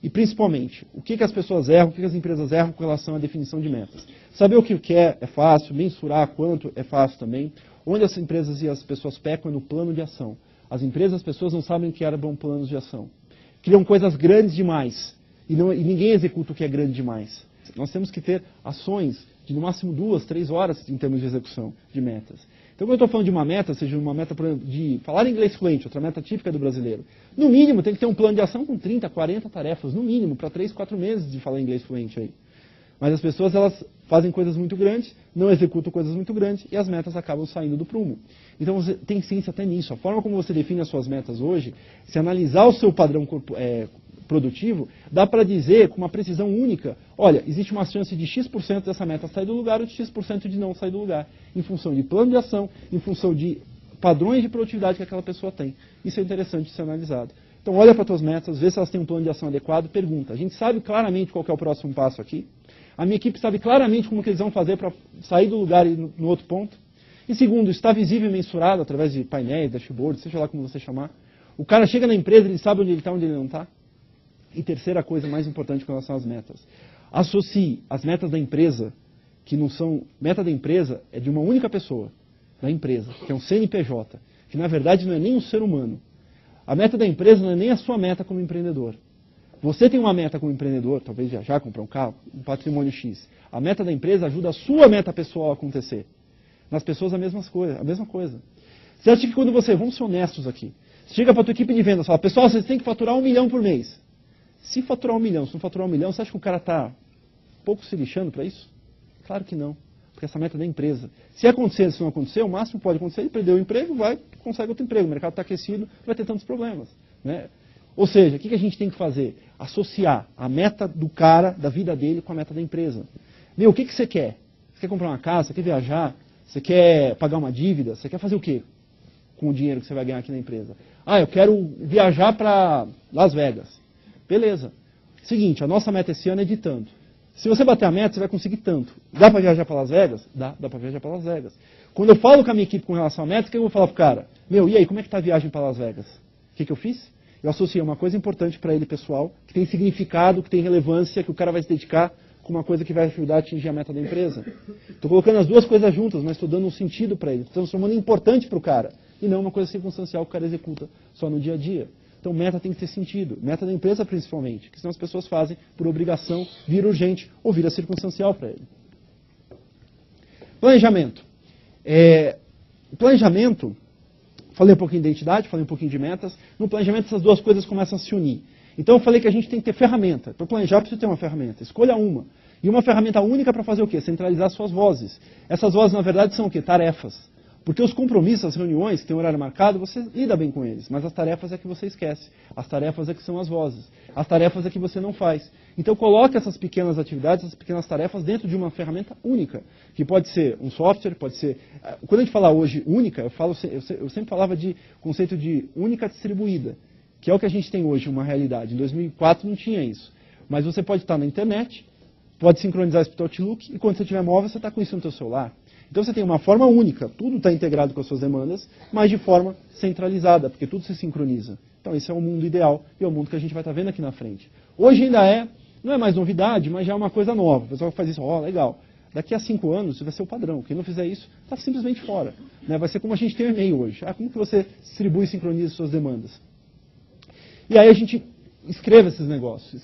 E principalmente, o que as pessoas erram, o que as empresas erram com relação à definição de metas. Saber o que quer é fácil, mensurar quanto é fácil também. Onde as empresas e as pessoas pecam é no plano de ação. As empresas, as pessoas não sabem o que eram planos de ação. Criam coisas grandes demais e ninguém executa o que é grande demais. Nós temos que ter ações de no máximo 2, 3 horas em termos de execução de metas. Então, quando eu estou falando de uma meta, seja uma meta de falar inglês fluente, outra meta típica do brasileiro, no mínimo tem que ter um plano de ação com 30, 40 tarefas, no mínimo, para 3, 4 meses de falar inglês fluente aí. Mas as pessoas, elas fazem coisas muito grandes, não executam coisas muito grandes e as metas acabam saindo do prumo. Então, você tem ciência até nisso. A forma como você define as suas metas hoje, se analisar o seu padrão produtivo, dá para dizer com uma precisão única, olha, existe uma chance de X% dessa meta sair do lugar ou de X% de não sair do lugar, em função de plano de ação, em função de padrões de produtividade que aquela pessoa tem. Isso é interessante de ser analisado. Então, olha para as tuas metas, vê se elas têm um plano de ação adequado, pergunta. A gente sabe claramente qual que é o próximo passo aqui. A minha equipe sabe claramente como que eles vão fazer para sair do lugar e no outro ponto. E segundo, está visível e mensurado através de painéis, dashboards, seja lá como você chamar. O cara chega na empresa, ele sabe onde ele está, onde ele não está. E terceira coisa mais importante com relação às metas. Associe as metas da empresa, que não são... Meta da empresa é de uma única pessoa, da empresa, que é um CNPJ, que na verdade não é nem um ser humano. A meta da empresa não é nem a sua meta como empreendedor. Você tem uma meta como empreendedor, talvez viajar, comprar um carro, um patrimônio X. A meta da empresa ajuda a sua meta pessoal a acontecer. Nas pessoas a mesma coisa. Você acha que quando você... Vamos ser honestos aqui. Você chega para a tua equipe de vendas e fala, pessoal, vocês têm que faturar 1 milhão por mês. Se faturar 1 milhão, se não faturar 1 milhão, você acha que o cara está pouco se lixando para isso? Claro que não. Porque essa meta é da empresa. Se acontecer, se não acontecer, o máximo que pode acontecer, ele perdeu o emprego, consegue outro emprego. O mercado está aquecido, vai ter tantos problemas. Né? Ou seja, o que a gente tem que fazer? Associar a meta do cara, da vida dele, com a meta da empresa. Meu, o que você quer? Você quer comprar uma casa? Você quer viajar? Você quer pagar uma dívida? Você quer fazer o quê com o dinheiro que você vai ganhar aqui na empresa? Ah, eu quero viajar para Las Vegas. Beleza. Seguinte, a nossa meta esse ano é de tanto. Se você bater a meta, você vai conseguir tanto. Dá para viajar para Las Vegas? Dá para viajar para Las Vegas. Quando eu falo com a minha equipe com relação à meta, o que eu vou falar pro cara? Meu, e aí, como é que tá a viagem para Las Vegas? O que eu fiz? Eu associei uma coisa importante para ele, pessoal, que tem significado, que tem relevância, que o cara vai se dedicar com uma coisa que vai ajudar a atingir a meta da empresa. Estou colocando as duas coisas juntas, mas estou dando um sentido para ele. Estou transformando em importante para o cara. E não uma coisa circunstancial que o cara executa só no dia a dia. Então, meta tem que ter sentido. Meta da empresa, principalmente. Que senão as pessoas fazem por obrigação, vira urgente ou vira circunstancial para ele. Planejamento. Planejamento, falei um pouquinho de identidade, falei um pouquinho de metas. No planejamento, essas duas coisas começam a se unir. Então, eu falei que a gente tem que ter ferramenta. Para planejar, precisa ter uma ferramenta. Escolha uma. E uma ferramenta única para fazer o quê? Centralizar suas vozes. Essas vozes, na verdade, são o quê? Tarefas. Porque os compromissos, as reuniões, que tem horário marcado, você lida bem com eles. Mas as tarefas é que você esquece. As tarefas é que são as vozes. As tarefas é que você não faz. Então, coloque essas pequenas atividades, essas pequenas tarefas dentro de uma ferramenta única. Que pode ser um software, pode ser... Quando a gente fala hoje única, eu sempre falava de conceito de única distribuída. Que é o que a gente tem hoje, uma realidade. Em 2004 não tinha isso. Mas você pode estar na internet, pode sincronizar isso para o Outlook, e quando você tiver móvel, você está com isso no seu celular. Então você tem uma forma única, tudo está integrado com as suas demandas, mas de forma centralizada, porque tudo se sincroniza. Então esse é o mundo ideal, e é o mundo que a gente vai estar vendo aqui na frente. Hoje ainda não é mais novidade, mas já é uma coisa nova. O pessoal faz isso, legal. Daqui a 5 anos isso vai ser o padrão. Quem não fizer isso, está simplesmente fora. Né? Vai ser como a gente tem o e-mail hoje. Como que você distribui e sincroniza suas demandas? E aí a gente escreve esses negócios,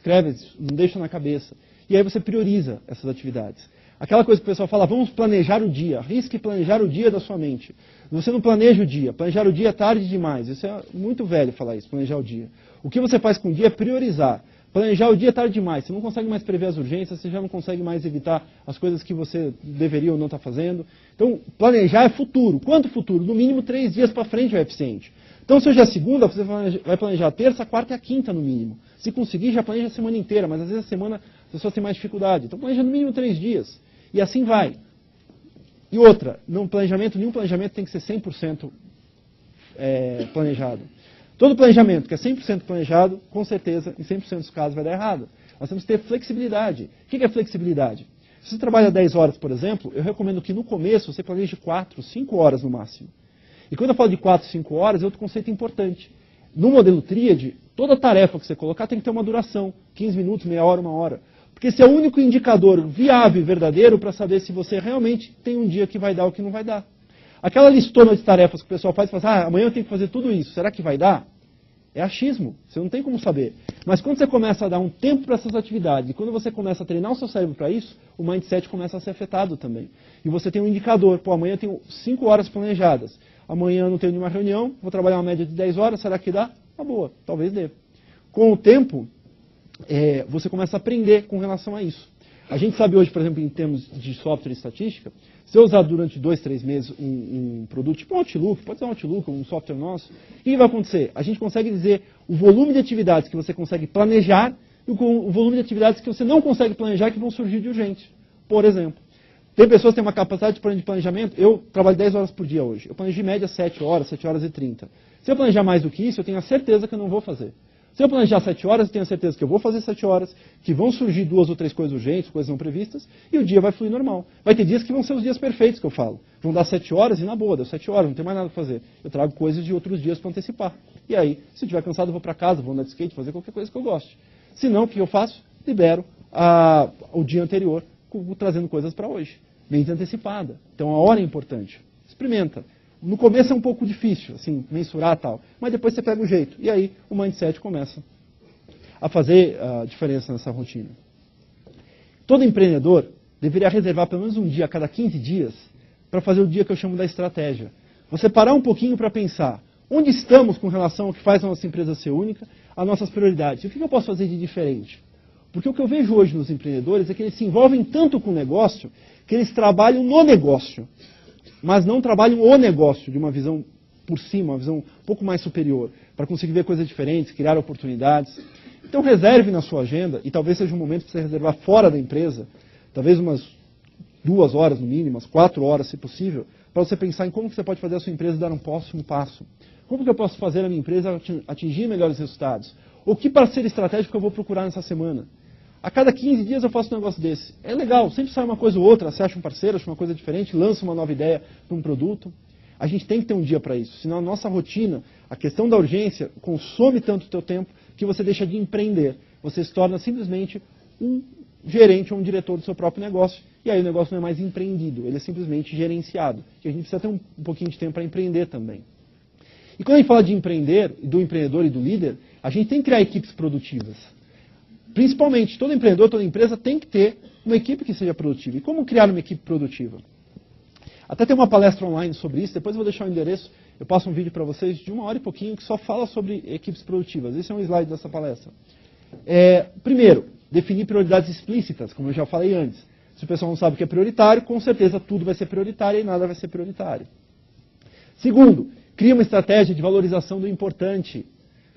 não deixa na cabeça. E aí você prioriza essas atividades. Aquela coisa que o pessoal fala, vamos planejar o dia, arrisque planejar o dia da sua mente. Você não planeja o dia, planejar o dia é tarde demais. Isso é muito velho falar isso, planejar o dia. O que você faz com o dia é priorizar. Planejar o dia é tarde demais, você não consegue mais prever as urgências, você já não consegue mais evitar as coisas que você deveria ou não estar fazendo. Então, planejar é futuro. Quanto futuro? No mínimo 3 dias para frente é eficiente. Então, se hoje é segunda, você vai planejar a terça, a quarta e a quinta no mínimo. Se conseguir, já planeja a semana inteira, mas às vezes a semana as pessoas têm mais dificuldade. Então, planeja no mínimo 3 dias. E assim vai. E outra, nenhum planejamento tem que ser 100% planejado. Todo planejamento que é 100% planejado, com certeza, em 100% dos casos vai dar errado. Nós temos que ter flexibilidade. O que é flexibilidade? Se você trabalha 10 horas, por exemplo, eu recomendo que no começo você planeje 4, 5 horas no máximo. E quando eu falo de 4, 5 horas, é outro conceito importante. No modelo tríade, toda tarefa que você colocar tem que ter uma duração. 15 minutos, meia hora, 1 hora. Porque esse é o único indicador viável e verdadeiro para saber se você realmente tem um dia que vai dar ou que não vai dar. Aquela listona de tarefas que o pessoal faz e fala, amanhã eu tenho que fazer tudo isso, será que vai dar? É achismo, você não tem como saber. Mas quando você começa a dar um tempo para essas atividades, e quando você começa a treinar o seu cérebro para isso, o mindset começa a ser afetado também. E você tem um indicador, amanhã eu tenho 5 horas planejadas, amanhã eu não tenho nenhuma reunião, vou trabalhar uma média de 10 horas, será que dá? Tá boa, talvez dê. Com o tempo, você começa a aprender com relação a isso. A gente sabe hoje, por exemplo, em termos de software e estatística, se eu usar durante 2, 3 meses um produto, tipo um Outlook, pode ser um Outlook, um software nosso, o que vai acontecer? A gente consegue dizer o volume de atividades que você consegue planejar e o volume de atividades que você não consegue planejar que vão surgir de urgente. Por exemplo, tem pessoas que têm uma capacidade de planejamento, eu trabalho 10 horas por dia hoje, eu planejo em média 7 horas, 7 horas e 30. Se eu planejar mais do que isso, eu tenho a certeza que eu não vou fazer. Se eu planejar 7 horas, eu tenho a certeza que eu vou fazer 7 horas, que vão surgir 2 ou 3 coisas urgentes, coisas não previstas, e o dia vai fluir normal. Vai ter dias que vão ser os dias perfeitos que eu falo. Vão dar 7 horas e na boa, deu 7 horas, não tem mais nada para fazer. Eu trago coisas de outros dias para antecipar. E aí, se eu estiver cansado, eu vou para casa, vou andar de skate, fazer qualquer coisa que eu goste. Se não, o que eu faço? Libero o dia anterior, trazendo coisas para hoje. Mente antecipada. Então a hora é importante. Experimenta. No começo é um pouco difícil, assim, mensurar e tal, mas depois você pega o jeito. E aí o mindset começa a fazer a diferença nessa rotina. Todo empreendedor deveria reservar pelo menos um dia a cada 15 dias para fazer o dia que eu chamo da estratégia. Você parar um pouquinho para pensar onde estamos com relação ao que faz a nossa empresa ser única, as nossas prioridades. E o que eu posso fazer de diferente? Porque o que eu vejo hoje nos empreendedores é que eles se envolvem tanto com o negócio que eles trabalham no negócio, mas não trabalham o negócio de uma visão por cima, uma visão um pouco mais superior, para conseguir ver coisas diferentes, criar oportunidades. Então reserve na sua agenda, e talvez seja um momento para você reservar fora da empresa, talvez umas 2 horas no mínimo, umas 4 horas se possível, para você pensar em como que você pode fazer a sua empresa dar um próximo passo. Como que eu posso fazer a minha empresa atingir melhores resultados? Ou que parceiro estratégico eu vou procurar nessa semana? A cada 15 dias eu faço um negócio desse. É legal, sempre sai uma coisa ou outra, você acha um parceiro, acha uma coisa diferente, lança uma nova ideia para um produto. A gente tem que ter um dia para isso, senão a nossa rotina, a questão da urgência, consome tanto o teu tempo que você deixa de empreender. Você se torna simplesmente um gerente ou um diretor do seu próprio negócio, e aí o negócio não é mais empreendido, ele é simplesmente gerenciado. E a gente precisa ter um pouquinho de tempo para empreender também. E quando a gente fala de empreender, do empreendedor e do líder, a gente tem que criar equipes produtivas. Principalmente, todo empreendedor, toda empresa tem que ter uma equipe que seja produtiva. E como criar uma equipe produtiva? Até tem uma palestra online sobre isso, depois eu vou deixar o endereço, eu passo um vídeo para vocês de 1 hora e pouquinho que só fala sobre equipes produtivas. Esse é um slide dessa palestra. Primeiro, definir prioridades explícitas, como eu já falei antes. Se o pessoal não sabe o que é prioritário, com certeza tudo vai ser prioritário e nada vai ser prioritário. Segundo, cria uma estratégia de valorização do importante.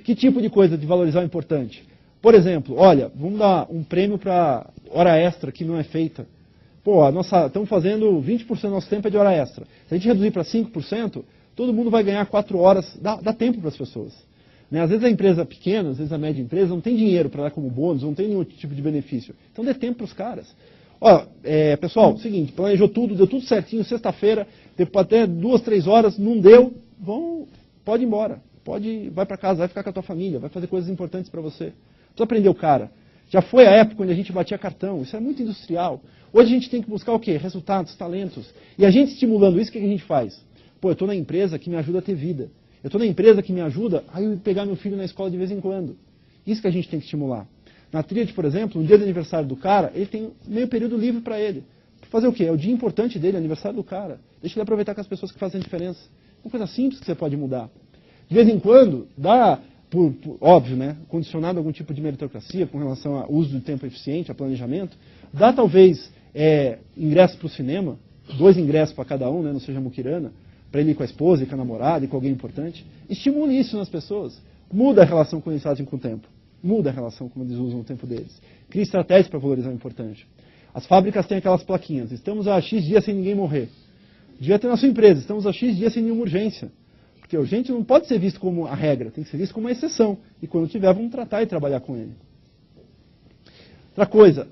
Que tipo de coisa de valorizar o importante? Por exemplo, olha, vamos dar um prêmio para hora extra que não é feita. Pô, estamos fazendo 20% do nosso tempo é de hora extra. Se a gente reduzir para 5%, todo mundo vai ganhar 4 horas, dá tempo para as pessoas. Né? Às vezes a empresa pequena, às vezes a média empresa, não tem dinheiro para dar como bônus, não tem nenhum tipo de benefício. Então dê tempo para os caras. Ó, pessoal, seguinte, planejou tudo, deu tudo certinho, sexta-feira, até 2, 3 horas, não deu, pode ir embora. Vai para casa, vai ficar com a tua família, vai fazer coisas importantes para você. Precisa aprender o cara. Já foi a época onde a gente batia cartão, isso é muito industrial. Hoje a gente tem que buscar o quê? Resultados, talentos. E a gente estimulando isso, o que a gente faz? Pô, eu estou na empresa que me ajuda a ter vida. Eu estou na empresa que me ajuda a eu pegar meu filho na escola de vez em quando. Isso que a gente tem que estimular. Na Tríade, por exemplo, no dia do aniversário do cara, ele tem meio período livre para ele. Fazer o quê? É o dia importante dele, aniversário do cara. Deixa ele aproveitar com as pessoas que fazem a diferença. Uma coisa simples que você pode mudar. De vez em quando, dá, óbvio, né, condicionado a algum tipo de meritocracia com relação ao uso do tempo eficiente, a planejamento, dá talvez ingresso para o cinema, 2 ingressos para cada um, né, não seja muquirana, para ele ir com a esposa, ir com a namorada, ir com alguém importante. Estimule isso nas pessoas. Muda a relação com eles fazem com o tempo. Muda a relação como eles usam o tempo deles. Cria estratégias para valorizar o importante. As fábricas têm aquelas plaquinhas. Estamos há X dias sem ninguém morrer. Devia ter na sua empresa. Estamos há X dias sem nenhuma urgência. Porque a urgente não pode ser visto como a regra. Tem que ser visto como uma exceção. E quando tiver, vamos tratar e trabalhar com ele. Outra coisa.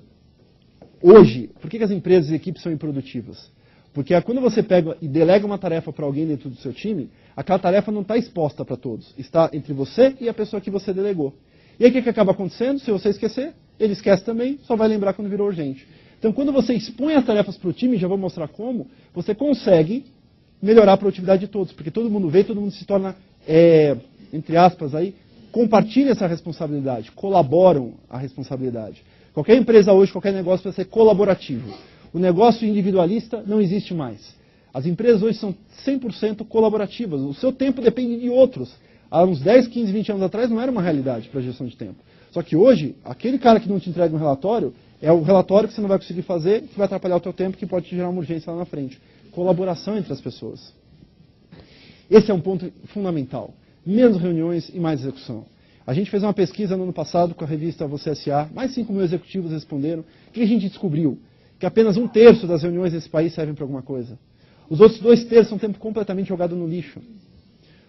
Hoje, por que as empresas e equipes são improdutivas? Porque quando você pega e delega uma tarefa para alguém dentro do seu time, aquela tarefa não está exposta para todos. Está entre você e a pessoa que você delegou. E aí o que acaba acontecendo? Se você esquecer, ele esquece também, só vai lembrar quando virou urgente. Então, quando você expõe as tarefas para o time, já vou mostrar como, você consegue melhorar a produtividade de todos. Porque todo mundo vê, todo mundo se torna, entre aspas, aí, compartilha essa responsabilidade, colaboram a responsabilidade. Qualquer empresa hoje, qualquer negócio precisa ser colaborativo. O negócio individualista não existe mais. As empresas hoje são 100% colaborativas. O seu tempo depende de outros. Há uns 10, 15, 20 anos atrás não era uma realidade para a gestão de tempo. Só que hoje, aquele cara que não te entrega um relatório, é o relatório que você não vai conseguir fazer, que vai atrapalhar o teu tempo, que pode te gerar uma urgência lá na frente. Colaboração entre as pessoas. Esse é um ponto fundamental. Menos reuniões e mais execução. A gente fez uma pesquisa no ano passado com a revista Você S.A., mais 5 mil executivos responderam. O que a gente descobriu? Que apenas 1/3 das reuniões nesse país servem para alguma coisa. Os outros 2/3 são tempo completamente jogado no lixo.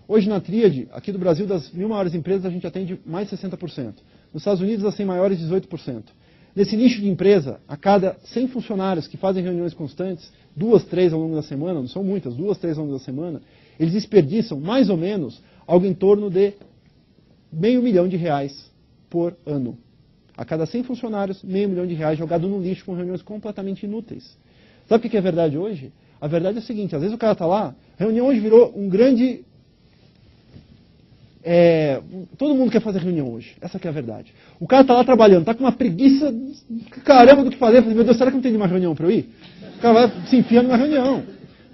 Hoje na Tríade, aqui do Brasil, das 1000 maiores empresas, a gente atende mais de 60%. Nos Estados Unidos, das 100 maiores, 18%. Nesse nicho de empresa, a cada 100 funcionários que fazem reuniões constantes, 2, 3 ao longo da semana, não são muitas, 2, 3 ao longo da semana, eles desperdiçam mais ou menos algo em torno de R$500 mil por ano. A cada 100 funcionários, R$500 mil jogado no lixo com reuniões completamente inúteis. Sabe o que é verdade hoje? A verdade é o seguinte, às vezes o cara está lá, a reunião hoje virou um grande... todo mundo quer fazer reunião hoje, essa que é a verdade. O cara está lá trabalhando, está com uma preguiça, caramba do que fazer, meu Deus, será que não tem nenhuma reunião para eu ir? O cara vai se enfiando numa reunião,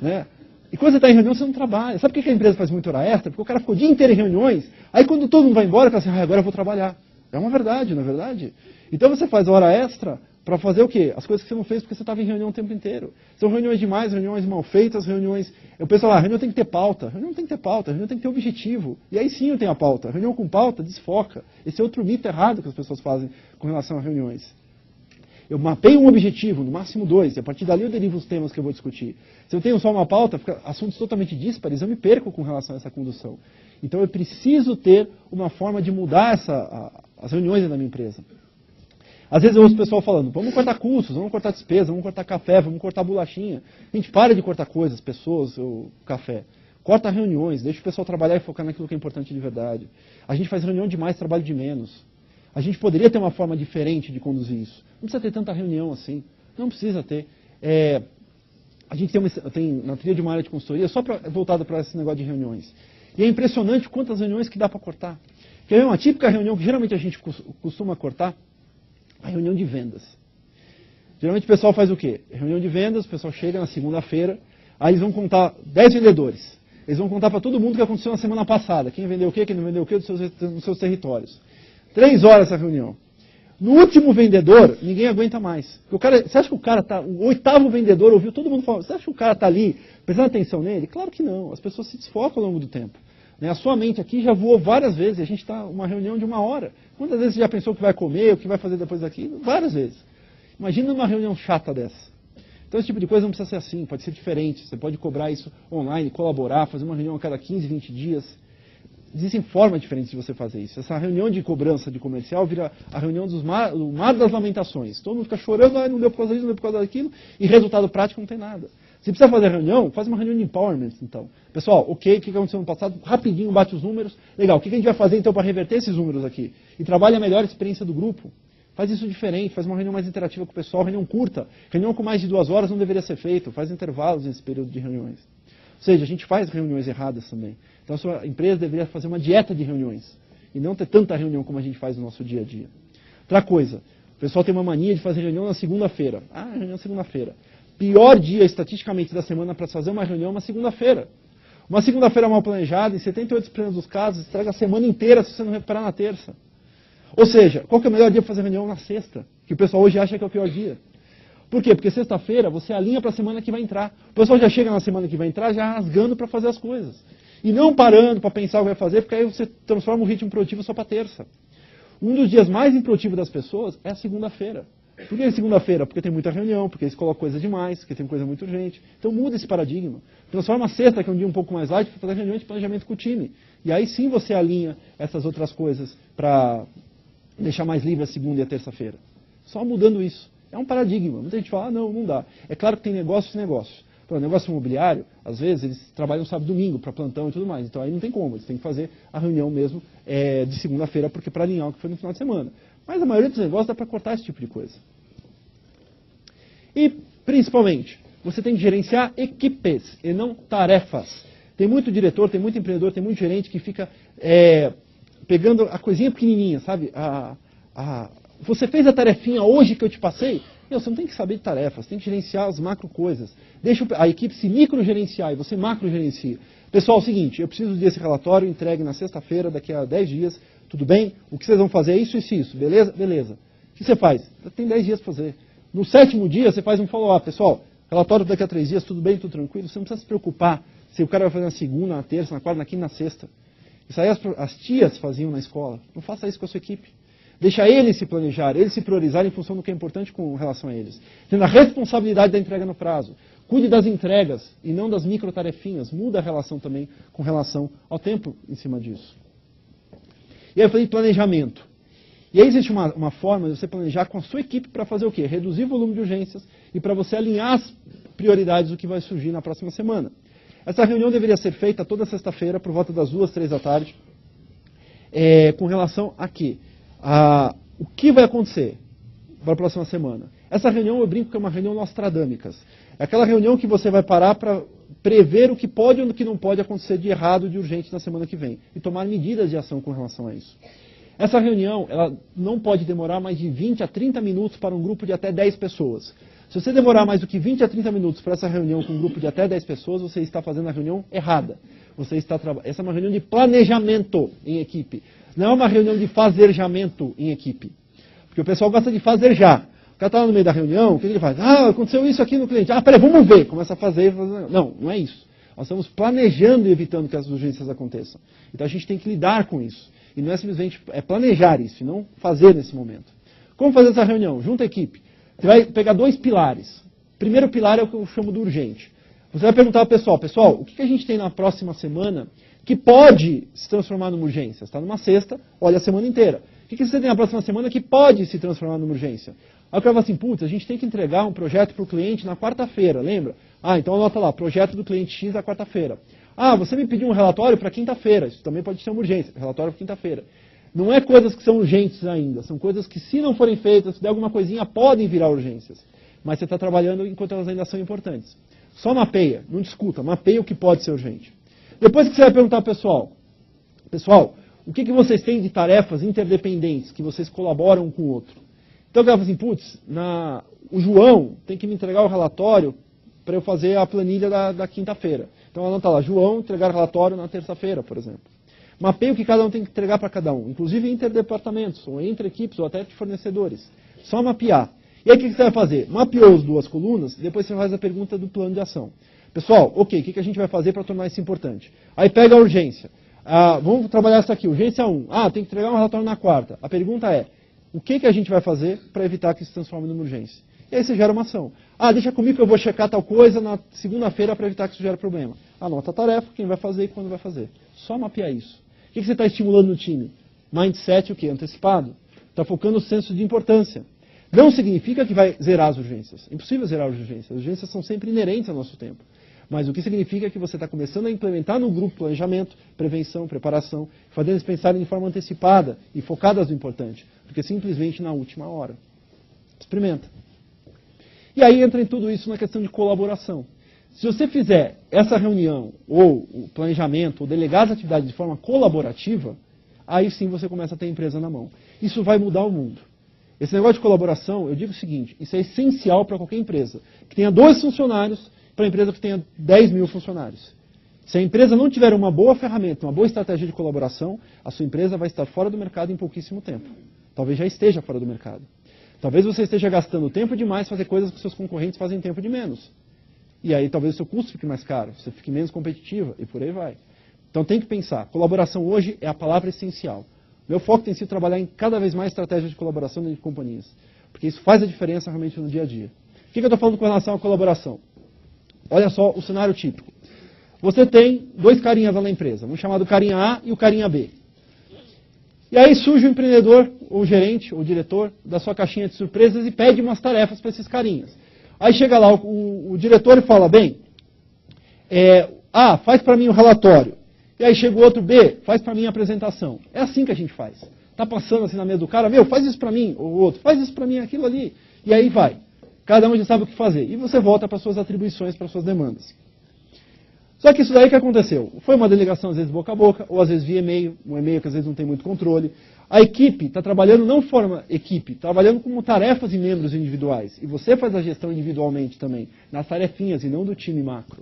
né? E quando você está em reunião, você não trabalha. Sabe por que a empresa faz muito hora extra? Porque o cara ficou o dia inteiro em reuniões, aí quando todo mundo vai embora, o cara assim, agora eu vou trabalhar. É uma verdade, não é verdade? Então você faz hora extra para fazer o quê? As coisas que você não fez porque você estava em reunião o tempo inteiro. São reuniões demais, reuniões mal feitas, reuniões... Eu penso lá, reunião tem que ter pauta. Reunião não tem que ter pauta, reunião tem que ter objetivo. E aí sim eu tenho a pauta. Reunião com pauta desfoca. Esse é outro mito errado que as pessoas fazem com relação a reuniões. Eu mapeio um objetivo, no máximo 2, e a partir dali eu derivo os temas que eu vou discutir. Se eu tenho só uma pauta, fica assuntos totalmente díspares, eu me perco com relação a essa condução. Então eu preciso ter uma forma de mudar as reuniões da minha empresa. Às vezes eu ouço o pessoal falando, vamos cortar custos, vamos cortar despesa, vamos cortar café, vamos cortar bolachinha. A gente para de cortar coisas, pessoas, o café. Corta reuniões, deixa o pessoal trabalhar e focar naquilo que é importante de verdade. A gente faz reunião demais, trabalho de menos. A gente poderia ter uma forma diferente de conduzir isso. Não precisa ter tanta reunião assim. Não precisa ter. A gente tem na trilha de uma área de consultoria só voltada para esse negócio de reuniões. E é impressionante quantas reuniões que dá para cortar. Quer ver uma típica reunião que geralmente a gente costuma cortar? A reunião de vendas. Geralmente o pessoal faz o quê? Reunião de vendas, o pessoal chega na segunda-feira, aí eles vão contar 10 vendedores. Eles vão contar para todo mundo o que aconteceu na semana passada. Quem vendeu o quê, quem não vendeu o quê nos seus territórios. 3 horas essa reunião. No último vendedor, ninguém aguenta mais. Você acha que o cara está... O 8º vendedor ouviu todo mundo falando. Você acha que o cara está ali prestando atenção nele? Claro que não. As pessoas se desfocam ao longo do tempo. A sua mente aqui já voou várias vezes. A gente está numa reunião de 1 hora. Quantas vezes você já pensou o que vai comer, o que vai fazer depois daquilo? Várias vezes. Imagina uma reunião chata dessa. Então esse tipo de coisa não precisa ser assim, pode ser diferente. Você pode cobrar isso online, colaborar, fazer uma reunião a cada 15, 20 dias. Existem formas diferentes de você fazer isso. Essa reunião de cobrança de comercial vira a reunião do mar das lamentações. Todo mundo fica chorando, não deu por causa disso, não deu por causa daquilo, e resultado prático não tem nada. Se precisa fazer reunião, faz uma reunião de empowerment, então. Pessoal, ok, o que aconteceu no passado? Rapidinho, bate os números. Legal, o que a gente vai fazer então para reverter esses números aqui? E trabalha a melhor experiência do grupo. Faz isso diferente, faz uma reunião mais interativa com o pessoal, reunião curta. Reunião com mais de 2 horas não deveria ser feito, faz intervalos nesse período de reuniões. Ou seja, a gente faz reuniões erradas também. Então a sua empresa deveria fazer uma dieta de reuniões. E não ter tanta reunião como a gente faz no nosso dia a dia. Outra coisa, o pessoal tem uma mania de fazer reunião na segunda-feira. Reunião na segunda-feira. Pior dia, estatisticamente, da semana para fazer uma reunião é uma segunda-feira. Uma segunda-feira mal planejada, em 78% dos casos, estraga a semana inteira se você não recuperar na terça. Ou seja, qual que é o melhor dia para fazer reunião? Na sexta, que o pessoal hoje acha que é o pior dia. Por quê? Porque sexta-feira você alinha para a semana que vai entrar. O pessoal já chega na semana que vai entrar já rasgando para fazer as coisas. E não parando para pensar o que vai fazer, porque aí você transforma o ritmo produtivo só para terça. Um dos dias mais improdutivos das pessoas é a segunda-feira. Por que segunda-feira? Porque tem muita reunião, porque eles colocam coisa demais, porque tem coisa muito urgente. Então muda esse paradigma. Transforma a sexta, que é um dia um pouco mais light, para fazer reunião de planejamento com o time. E aí sim você alinha essas outras coisas para deixar mais livre a segunda e a terça-feira. Só mudando isso. É um paradigma. Muita gente fala, não dá. É claro que tem negócios e negócios. Para o negócio imobiliário, às vezes, eles trabalham sábado e domingo para plantão e tudo mais. Então aí não tem como. Eles têm que fazer a reunião mesmo de segunda-feira, porque para alinhar o que foi no final de semana. Mas a maioria dos negócios dá para cortar esse tipo de coisa. E, principalmente, você tem que gerenciar equipes e não tarefas. Tem muito diretor, tem muito empreendedor, tem muito gerente que fica pegando a coisinha pequenininha, sabe? Você fez a tarefinha hoje que eu te passei? Você não tem que saber de tarefas, tem que gerenciar as macro coisas. Deixa a equipe se microgerenciar e você macrogerencia. Pessoal, é o seguinte, eu preciso desse relatório entregue na sexta-feira, daqui a 10 dias, tudo bem? O que vocês vão fazer é isso, isso, beleza? Beleza. O que você faz? Tem 10 dias para fazer. No 7º dia, você faz um follow-up. Pessoal, relatório daqui a 3 dias, tudo bem, tudo tranquilo? Você não precisa se preocupar se o cara vai fazer na segunda, na terça, na quarta, na quinta, na sexta. Isso aí as tias faziam na escola. Não faça isso com a sua equipe. Deixa eles se planejar, eles se priorizarem em função do que é importante com relação a eles. Tendo a responsabilidade da entrega no prazo. Cuide das entregas e não das microtarefinhas. Muda a relação também com relação ao tempo em cima disso. E aí eu falei de planejamento. E aí existe uma forma de você planejar com a sua equipe para fazer o quê? Reduzir o volume de urgências e para você alinhar as prioridades do que vai surgir na próxima semana. Essa reunião deveria ser feita toda sexta-feira, por volta das 2, 3 da tarde, com relação a quê? O que vai acontecer para a próxima semana. Essa reunião, eu brinco que é uma reunião nostradâmicas. É aquela reunião que você vai parar para prever o que pode ou o que não pode acontecer de errado, de urgente na semana que vem. E tomar medidas de ação com relação a isso. Essa reunião, ela não pode demorar mais de 20 a 30 minutos para um grupo de até 10 pessoas. Se você demorar mais do que 20 a 30 minutos para essa reunião com um grupo de até 10 pessoas, você está fazendo a reunião errada. Essa é uma reunião de planejamento em equipe. Não é uma reunião de fazerjamento em equipe. Porque o pessoal gosta de fazer já. O cara está lá no meio da reunião, o que ele faz? Aconteceu isso aqui no cliente. Peraí, vamos ver. Começa a fazer. Não, não é isso. Nós estamos planejando e evitando que as urgências aconteçam. Então a gente tem que lidar com isso. E não é simplesmente planejar isso, e não fazer nesse momento. Como fazer essa reunião? Junta a equipe. Você vai pegar 2 pilares. O primeiro pilar é o que eu chamo do urgente. Você vai perguntar ao pessoal, o que a gente tem na próxima semana que pode se transformar numa urgência? Você está numa sexta, olha a semana inteira. O que você tem na próxima semana que pode se transformar numa urgência? Aí o cara fala assim, putz, a gente tem que entregar um projeto para o cliente na quarta-feira, lembra? Ah, então anota lá, projeto do cliente X na quarta-feira. Ah, você me pediu um relatório para quinta-feira, isso também pode ser uma urgência, relatório para quinta-feira. Não é coisas que são urgentes ainda, são coisas que se não forem feitas, se der alguma coisinha, podem virar urgências. Mas você está trabalhando enquanto elas ainda são importantes. Só mapeia, não discuta, mapeia o que pode ser urgente. Depois que você vai perguntar ao pessoal, o que vocês têm de tarefas interdependentes, que vocês colaboram um com o outro? Então o cara fala assim, putz, o João tem que me entregar o relatório para eu fazer a planilha da quinta-feira. Então ela não está lá, João entregar relatório na terça-feira, por exemplo. Mapeia o que cada um tem que entregar para cada um, inclusive interdepartamentos, ou entre equipes, ou até de fornecedores. Só mapear. E aí o que você vai fazer? Mapeou as 2 colunas, depois você faz a pergunta do plano de ação. Pessoal, ok, o que a gente vai fazer para tornar isso importante? Aí pega a urgência. Vamos trabalhar isso aqui, urgência 1. Tem que entregar um relatório na quarta. A pergunta é, o que a gente vai fazer para evitar que isso se transforme numa urgência? E aí você gera uma ação. Deixa comigo que eu vou checar tal coisa na segunda-feira para evitar que isso gere problema. Anota a tarefa, quem vai fazer e quando vai fazer. Só mapear isso. O que você está estimulando no time? Mindset o quê? Antecipado. Está focando o senso de importância. Não significa que vai zerar as urgências. É impossível zerar as urgências. As urgências são sempre inerentes ao nosso tempo. Mas o que significa é que você está começando a implementar no grupo planejamento, prevenção, preparação, fazendo eles pensarem de forma antecipada e focadas no importante, porque simplesmente na última hora. Experimenta. E aí entra em tudo isso na questão de colaboração. Se você fizer essa reunião, ou o planejamento, ou delegar as atividades de forma colaborativa, aí sim você começa a ter a empresa na mão. Isso vai mudar o mundo. Esse negócio de colaboração, eu digo o seguinte, isso é essencial para qualquer empresa. Que tenha 2 funcionários, para a empresa que tenha 10 mil funcionários. Se a empresa não tiver uma boa ferramenta, uma boa estratégia de colaboração, a sua empresa vai estar fora do mercado em pouquíssimo tempo. Talvez já esteja fora do mercado. Talvez você esteja gastando tempo demais fazer coisas que seus concorrentes fazem tempo de menos. E aí talvez o seu custo fique mais caro, você fique menos competitiva e por aí vai. Então tem que pensar, colaboração hoje é a palavra essencial. Meu foco tem sido trabalhar em cada vez mais estratégias de colaboração dentro de companhias. Porque isso faz a diferença realmente no dia a dia. O que eu estou falando com relação à colaboração? Olha só o cenário típico. Você tem 2 carinhas lá na empresa, vamos chamar do carinha A e o carinha B. E aí surge o empreendedor, ou o gerente, ou o diretor da sua caixinha de surpresas e pede umas tarefas para esses carinhas. Aí chega lá o diretor e fala, bem, A, faz para mim o relatório. E aí chega o outro, B, faz para mim a apresentação. É assim que a gente faz. Está passando assim na mesa do cara, faz isso para mim, ou o outro, faz isso para mim, aquilo ali. E aí vai. Cada um já sabe o que fazer. E você volta para suas atribuições, para suas demandas. Só que isso daí que aconteceu? Foi uma delegação, às vezes, boca a boca, ou às vezes via e-mail, um e-mail que às vezes não tem muito controle. A equipe está trabalhando não de forma equipe, trabalhando como tarefas e membros individuais. E você faz a gestão individualmente também, nas tarefinhas e não do time macro.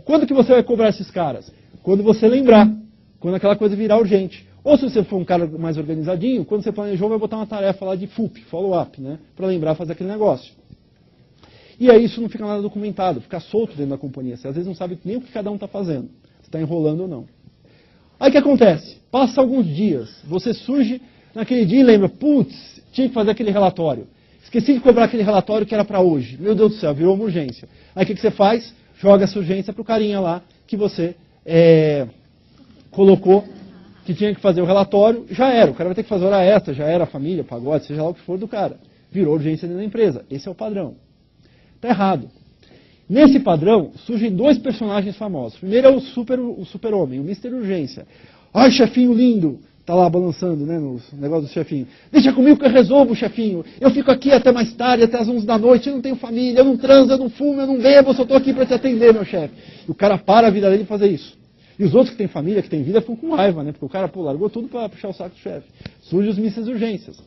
Quando que você vai cobrar esses caras? Quando você lembrar, quando aquela coisa virar urgente. Ou se você for um cara mais organizadinho, quando você planejou, vai botar uma tarefa lá de FUP, follow-up, né, para lembrar fazer aquele negócio. E aí isso não fica nada documentado, fica solto dentro da companhia. Você às vezes não sabe nem o que cada um está fazendo, se está enrolando ou não. Aí o que acontece? Passa alguns dias, você surge naquele dia e lembra, putz, tinha que fazer aquele relatório. Esqueci de cobrar aquele relatório que era para hoje. Meu Deus do céu, virou uma urgência. Aí o que você faz? Joga essa urgência para o carinha lá que você colocou que tinha que fazer o relatório, já era. O cara vai ter que fazer hora extra, já era a família, pagode, seja lá o que for do cara. Virou urgência dentro da empresa. Esse é o padrão. Está errado. Nesse padrão, surgem 2 personagens famosos. Primeiro é o super-homem, o Mr. Urgência. Ai, chefinho lindo! Está lá balançando, né, no negócio do chefinho. Deixa comigo que eu resolvo, chefinho. Eu fico aqui até mais tarde, até as 11 da noite. Eu não tenho família, eu não transo, eu não fumo, eu não bebo, eu só estou aqui para te atender, meu chefe. E o cara para a vida dele de fazer isso. E os outros que têm família, que têm vida, ficam com raiva, né? Porque o cara largou tudo para puxar o saco do chefe. Surge os Mrs. Urgências.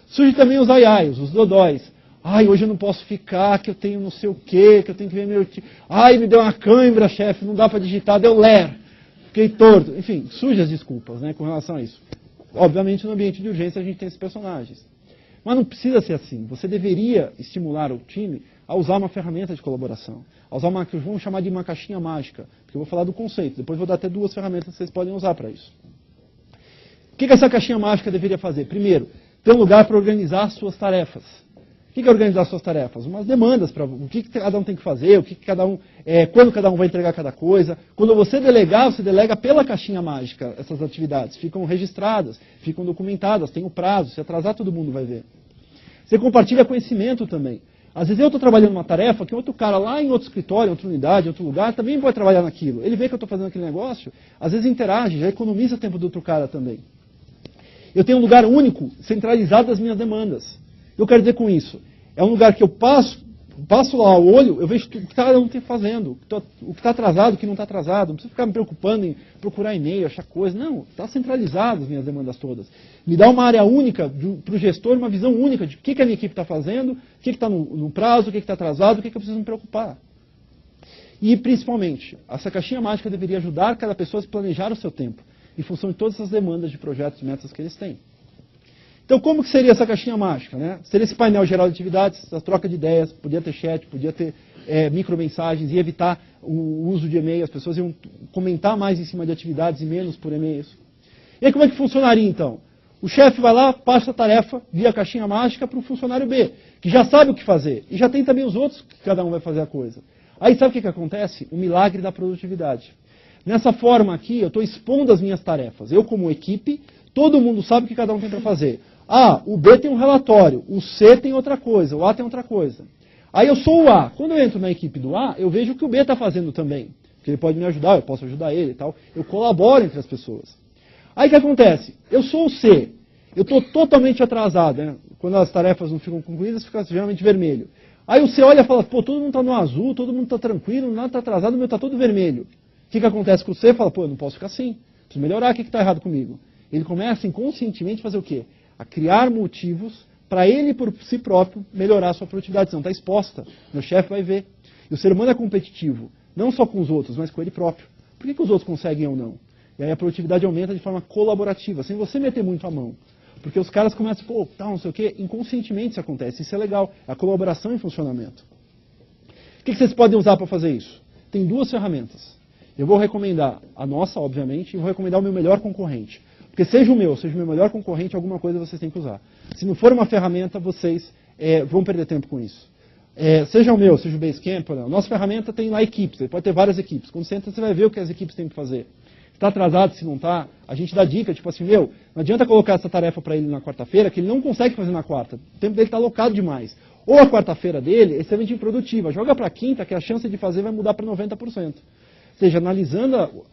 Surge também os aiaios, os dodóis. Ai, hoje eu não posso ficar, que eu tenho não sei o quê, que eu tenho que ver meu tio. Ai, me deu uma cãibra, chefe, não dá para digitar, deu ler. Fiquei torto. Enfim, surgem as desculpas, né, com relação a isso. Obviamente, no ambiente de urgência, a gente tem esses personagens. Mas não precisa ser assim. Você deveria estimular o time a usar uma ferramenta de colaboração. A usar uma que vamos chamar de uma caixinha mágica. Porque eu vou falar do conceito. Depois vou dar até 2 ferramentas que vocês podem usar para isso. O que essa caixinha mágica deveria fazer? Primeiro, ter um lugar para organizar as suas tarefas. que é organizar suas tarefas? Umas demandas para o que cada um tem que fazer, quando cada um vai entregar cada coisa. Quando você delegar, você delega pela caixinha mágica essas atividades. Ficam registradas, ficam documentadas, tem o prazo. Se atrasar, todo mundo vai ver. Você compartilha conhecimento também. Às vezes eu estou trabalhando uma tarefa que outro cara lá em outro escritório, em outra unidade, em outro lugar, também vai trabalhar naquilo. Ele vê que eu estou fazendo aquele negócio, às vezes interage, já economiza tempo do outro cara também. Eu tenho um lugar único, centralizado das minhas demandas. Eu quero dizer com isso, é um lugar que eu passo lá o olho, eu vejo o que cada um está fazendo, o que está atrasado, o que não está atrasado, não preciso ficar me preocupando em procurar e-mail, achar coisa, não, está centralizado as minhas demandas todas. Me dá uma área única para o gestor, uma visão única de o que a minha equipe está fazendo, o que está no prazo, o que está atrasado, o que eu preciso me preocupar. E, principalmente, essa caixinha mágica deveria ajudar cada pessoa a se planejar o seu tempo, em função de todas essas demandas de projetos e metas que eles têm. Então, como que seria essa caixinha mágica? Né? Seria esse painel geral de atividades, a troca de ideias, podia ter chat, podia ter micromensagens, ia evitar o uso de e-mail, as pessoas iam comentar mais em cima de atividades e menos por e-mails. E aí, como é que funcionaria, então? O chefe vai lá, passa a tarefa via caixinha mágica para o funcionário B, que já sabe o que fazer, e já tem também os outros que cada um vai fazer a coisa. Aí, sabe o que acontece? O milagre da produtividade. Nessa forma aqui, eu estou expondo as minhas tarefas. Eu, como equipe, todo mundo sabe o que cada um tem para fazer. Ah, o B tem um relatório, o C tem outra coisa, o A tem outra coisa. Aí eu sou o A. Quando eu entro na equipe do A, eu vejo o que o B está fazendo também. Porque ele pode me ajudar, eu posso ajudar ele e tal. Eu colaboro entre as pessoas. Aí o que acontece? Eu sou o C. Eu estou totalmente atrasado. Né? Quando as tarefas não ficam concluídas, fica geralmente vermelho. Aí o C olha e fala, pô, todo mundo está no azul, todo mundo está tranquilo, nada está atrasado, o meu está todo vermelho. O que acontece com o C? Fala, pô, eu não posso ficar assim. Preciso melhorar, o que está errado comigo? Ele começa inconscientemente a fazer o quê? A criar motivos para ele, por si próprio, melhorar a sua produtividade. Você não está exposta. Meu chefe vai ver. E o ser humano é competitivo, não só com os outros, mas com ele próprio. Por que os outros conseguem ou não? E aí a produtividade aumenta de forma colaborativa, sem você meter muito a mão. Porque os caras começam, pô, tal, não sei o quê, inconscientemente isso acontece. Isso é legal. É a colaboração em funcionamento. O que vocês podem usar para fazer isso? Tem duas ferramentas. Eu vou recomendar a nossa, obviamente, e vou recomendar o meu melhor concorrente. Porque seja o meu melhor concorrente, alguma coisa vocês têm que usar. Se não for uma ferramenta, vocês vão perder tempo com isso. Seja o meu, seja o Basecamp, a nossa ferramenta tem lá equipes, ele pode ter várias equipes. Quando você entra, você vai ver o que as equipes têm que fazer. Se está atrasado, se não está, a gente dá dica, tipo assim, não adianta colocar essa tarefa para ele na quarta-feira, que ele não consegue fazer na quarta. O tempo dele está alocado demais. Ou a quarta-feira dele é extremamente improdutiva. Joga para a quinta, que a chance de fazer vai mudar para 90%. Ou seja, analisando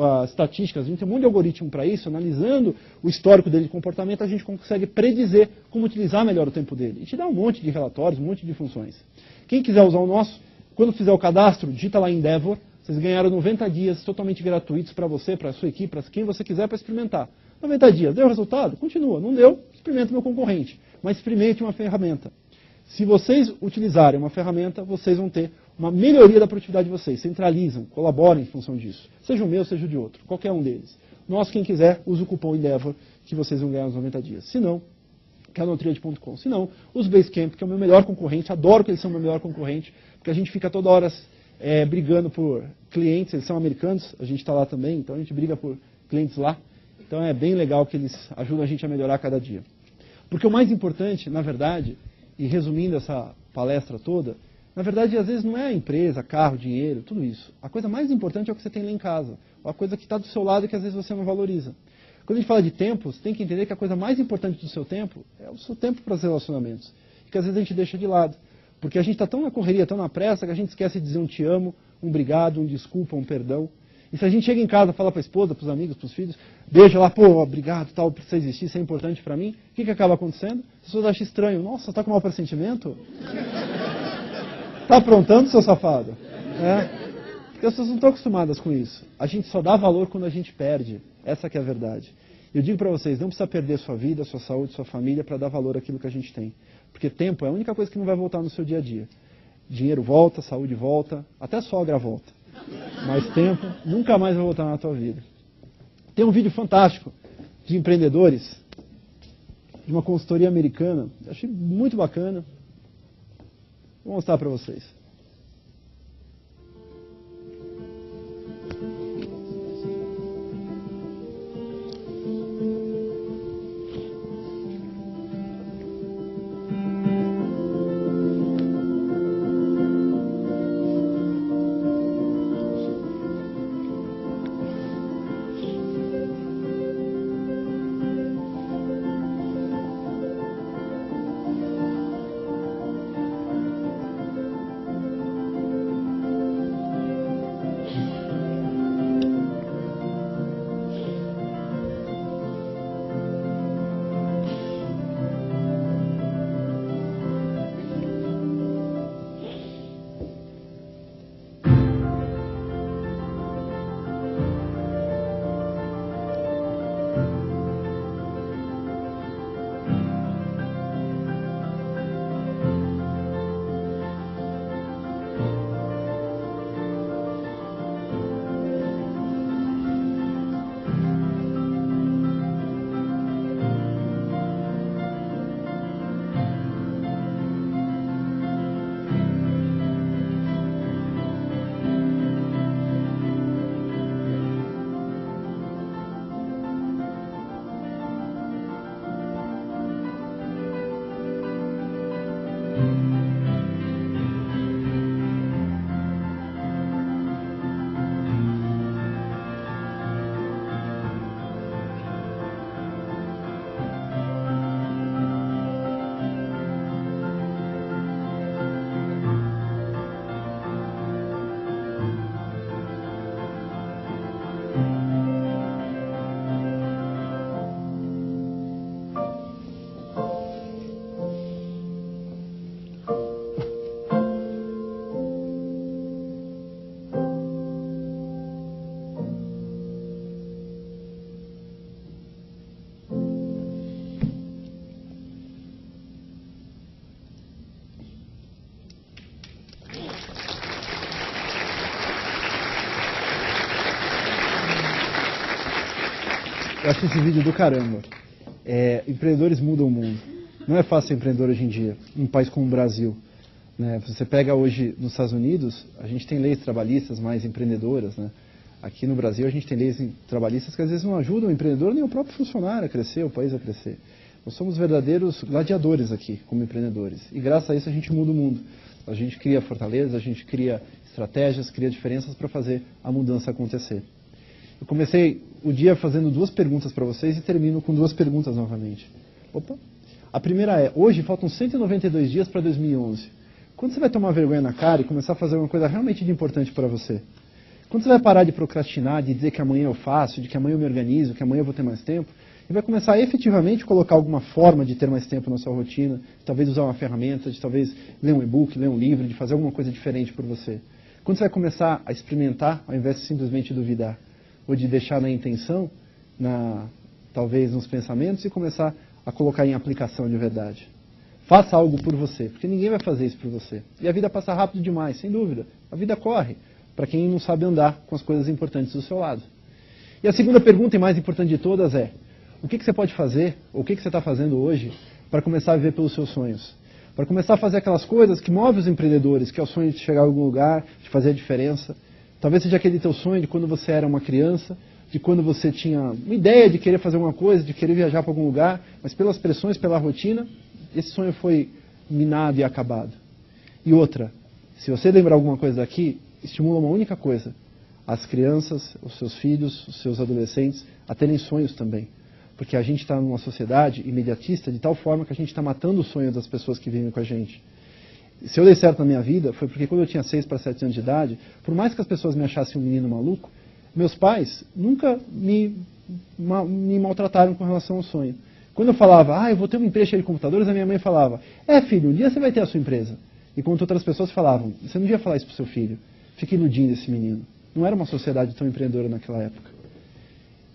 as estatísticas, a gente tem um monte de algoritmo para isso, analisando o histórico dele de comportamento, a gente consegue predizer como utilizar melhor o tempo dele. E te dá um monte de relatórios, um monte de funções. Quem quiser usar o nosso, quando fizer o cadastro, digita lá em Endeavor, vocês ganharam 90 dias totalmente gratuitos para você, para a sua equipe, para quem você quiser para experimentar. 90 dias, deu resultado? Continua. Não deu? Experimenta o meu concorrente. Mas experimente uma ferramenta. Se vocês utilizarem uma ferramenta, vocês vão ter uma melhoria da produtividade de vocês. Centralizam, colaborem em função disso. Seja o meu, seja o de outro. Qualquer um deles. Nós, quem quiser, use o cupom Endeavor que vocês vão ganhar nos 90 dias. Se não, canaltriad.com. Se não, os Basecamp, que é o meu melhor concorrente. Adoro que eles são o meu melhor concorrente, porque a gente fica toda hora brigando por clientes. Eles são americanos, a gente está lá também, então a gente briga por clientes lá. Então é bem legal que eles ajudam a gente a melhorar cada dia. Porque o mais importante, na verdade, e resumindo essa palestra toda, na verdade, às vezes não é a empresa, carro, dinheiro, tudo isso. A coisa mais importante é o que você tem lá em casa. Ou a coisa que está do seu lado e que às vezes você não valoriza. Quando a gente fala de tempo, você tem que entender que a coisa mais importante do seu tempo é o seu tempo para os relacionamentos. Que às vezes a gente deixa de lado. Porque a gente está tão na correria, tão na pressa, que a gente esquece de dizer um te amo, um obrigado, um desculpa, um perdão. E se a gente chega em casa, fala para a esposa, para os amigos, para os filhos, beija lá, pô, obrigado, tal, precisa existir, isso é importante para mim, o que acaba acontecendo? As pessoas acham estranho. Nossa, está com mau pressentimento? Está aprontando, seu safado? Porque as pessoas não estão acostumadas com isso. A gente só dá valor quando a gente perde. Essa que é a verdade. Eu digo para vocês, não precisa perder sua vida, sua saúde, sua família para dar valor àquilo que a gente tem. Porque tempo é a única coisa que não vai voltar no seu dia a dia. Dinheiro volta, saúde volta, até sogra volta. Mas tempo nunca mais vai voltar na tua vida. Tem um vídeo fantástico de empreendedores, de uma consultoria americana. Eu achei muito bacana. Vou mostrar para vocês. Eu acho esse vídeo do caramba. Empreendedores mudam o mundo. Não é fácil ser empreendedor hoje em dia, num país como o Brasil. Né? Você pega hoje nos Estados Unidos, a gente tem leis trabalhistas mais empreendedoras. Né? Aqui no Brasil a gente tem leis trabalhistas que às vezes não ajudam o empreendedor nem o próprio funcionário a crescer, o país a crescer. Nós somos verdadeiros gladiadores aqui, como empreendedores. E graças a isso a gente muda o mundo. A gente cria fortalezas, a gente cria estratégias, cria diferenças para fazer a mudança acontecer. Eu comecei o dia fazendo 2 perguntas para vocês e termino com 2 perguntas novamente. Opa! A primeira é, hoje faltam 192 dias para 2011. Quando você vai tomar vergonha na cara e começar a fazer uma coisa realmente de importante para você? Quando você vai parar de procrastinar, de dizer que amanhã eu faço, de que amanhã eu me organizo, que amanhã eu vou ter mais tempo, e vai começar a efetivamente colocar alguma forma de ter mais tempo na sua rotina, de talvez usar uma ferramenta, de talvez ler um e-book, ler um livro, de fazer alguma coisa diferente por você. Quando você vai começar a experimentar, ao invés de simplesmente duvidar, ou de deixar na intenção, talvez nos pensamentos, e começar a colocar em aplicação de verdade. Faça algo por você, porque ninguém vai fazer isso por você. E a vida passa rápido demais, sem dúvida. A vida corre, para quem não sabe andar com as coisas importantes do seu lado. E a segunda pergunta, e mais importante de todas, é: o que você pode fazer, ou o que você está fazendo hoje, para começar a viver pelos seus sonhos? Para começar a fazer aquelas coisas que movem os empreendedores, que é o sonho de chegar a algum lugar, de fazer a diferença. Talvez seja aquele teu sonho de quando você era uma criança, de quando você tinha uma ideia de querer fazer alguma coisa, de querer viajar para algum lugar, mas pelas pressões, pela rotina, esse sonho foi minado e acabado. E outra, se você lembrar alguma coisa daqui, estimula uma única coisa: as crianças, os seus filhos, os seus adolescentes, a terem sonhos também. Porque a gente está numa sociedade imediatista de tal forma que a gente está matando o sonho das pessoas que vivem com a gente. Se eu dei certo na minha vida, foi porque quando eu tinha 6 para 7 anos de idade, por mais que as pessoas me achassem um menino maluco, meus pais nunca me maltrataram com relação ao sonho. Quando eu falava, eu vou ter uma empresa cheia de computadores, a minha mãe falava, filho, um dia você vai ter a sua empresa. Enquanto outras pessoas falavam, você não devia falar isso para o seu filho, fique iludindo esse menino. Não era uma sociedade tão empreendedora naquela época.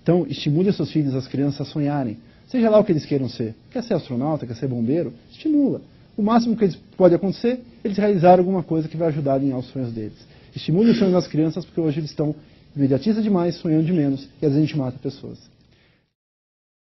Então, estimule os seus filhos, as crianças, a sonharem. Seja lá o que eles queiram ser. Quer ser astronauta, quer ser bombeiro? Estimula. O máximo que pode acontecer, eles realizarem alguma coisa que vai ajudar a alinhar os sonhos deles. Estimule os sonhos das crianças, porque hoje eles estão imediatistas demais, sonhando de menos, e às vezes a gente mata pessoas.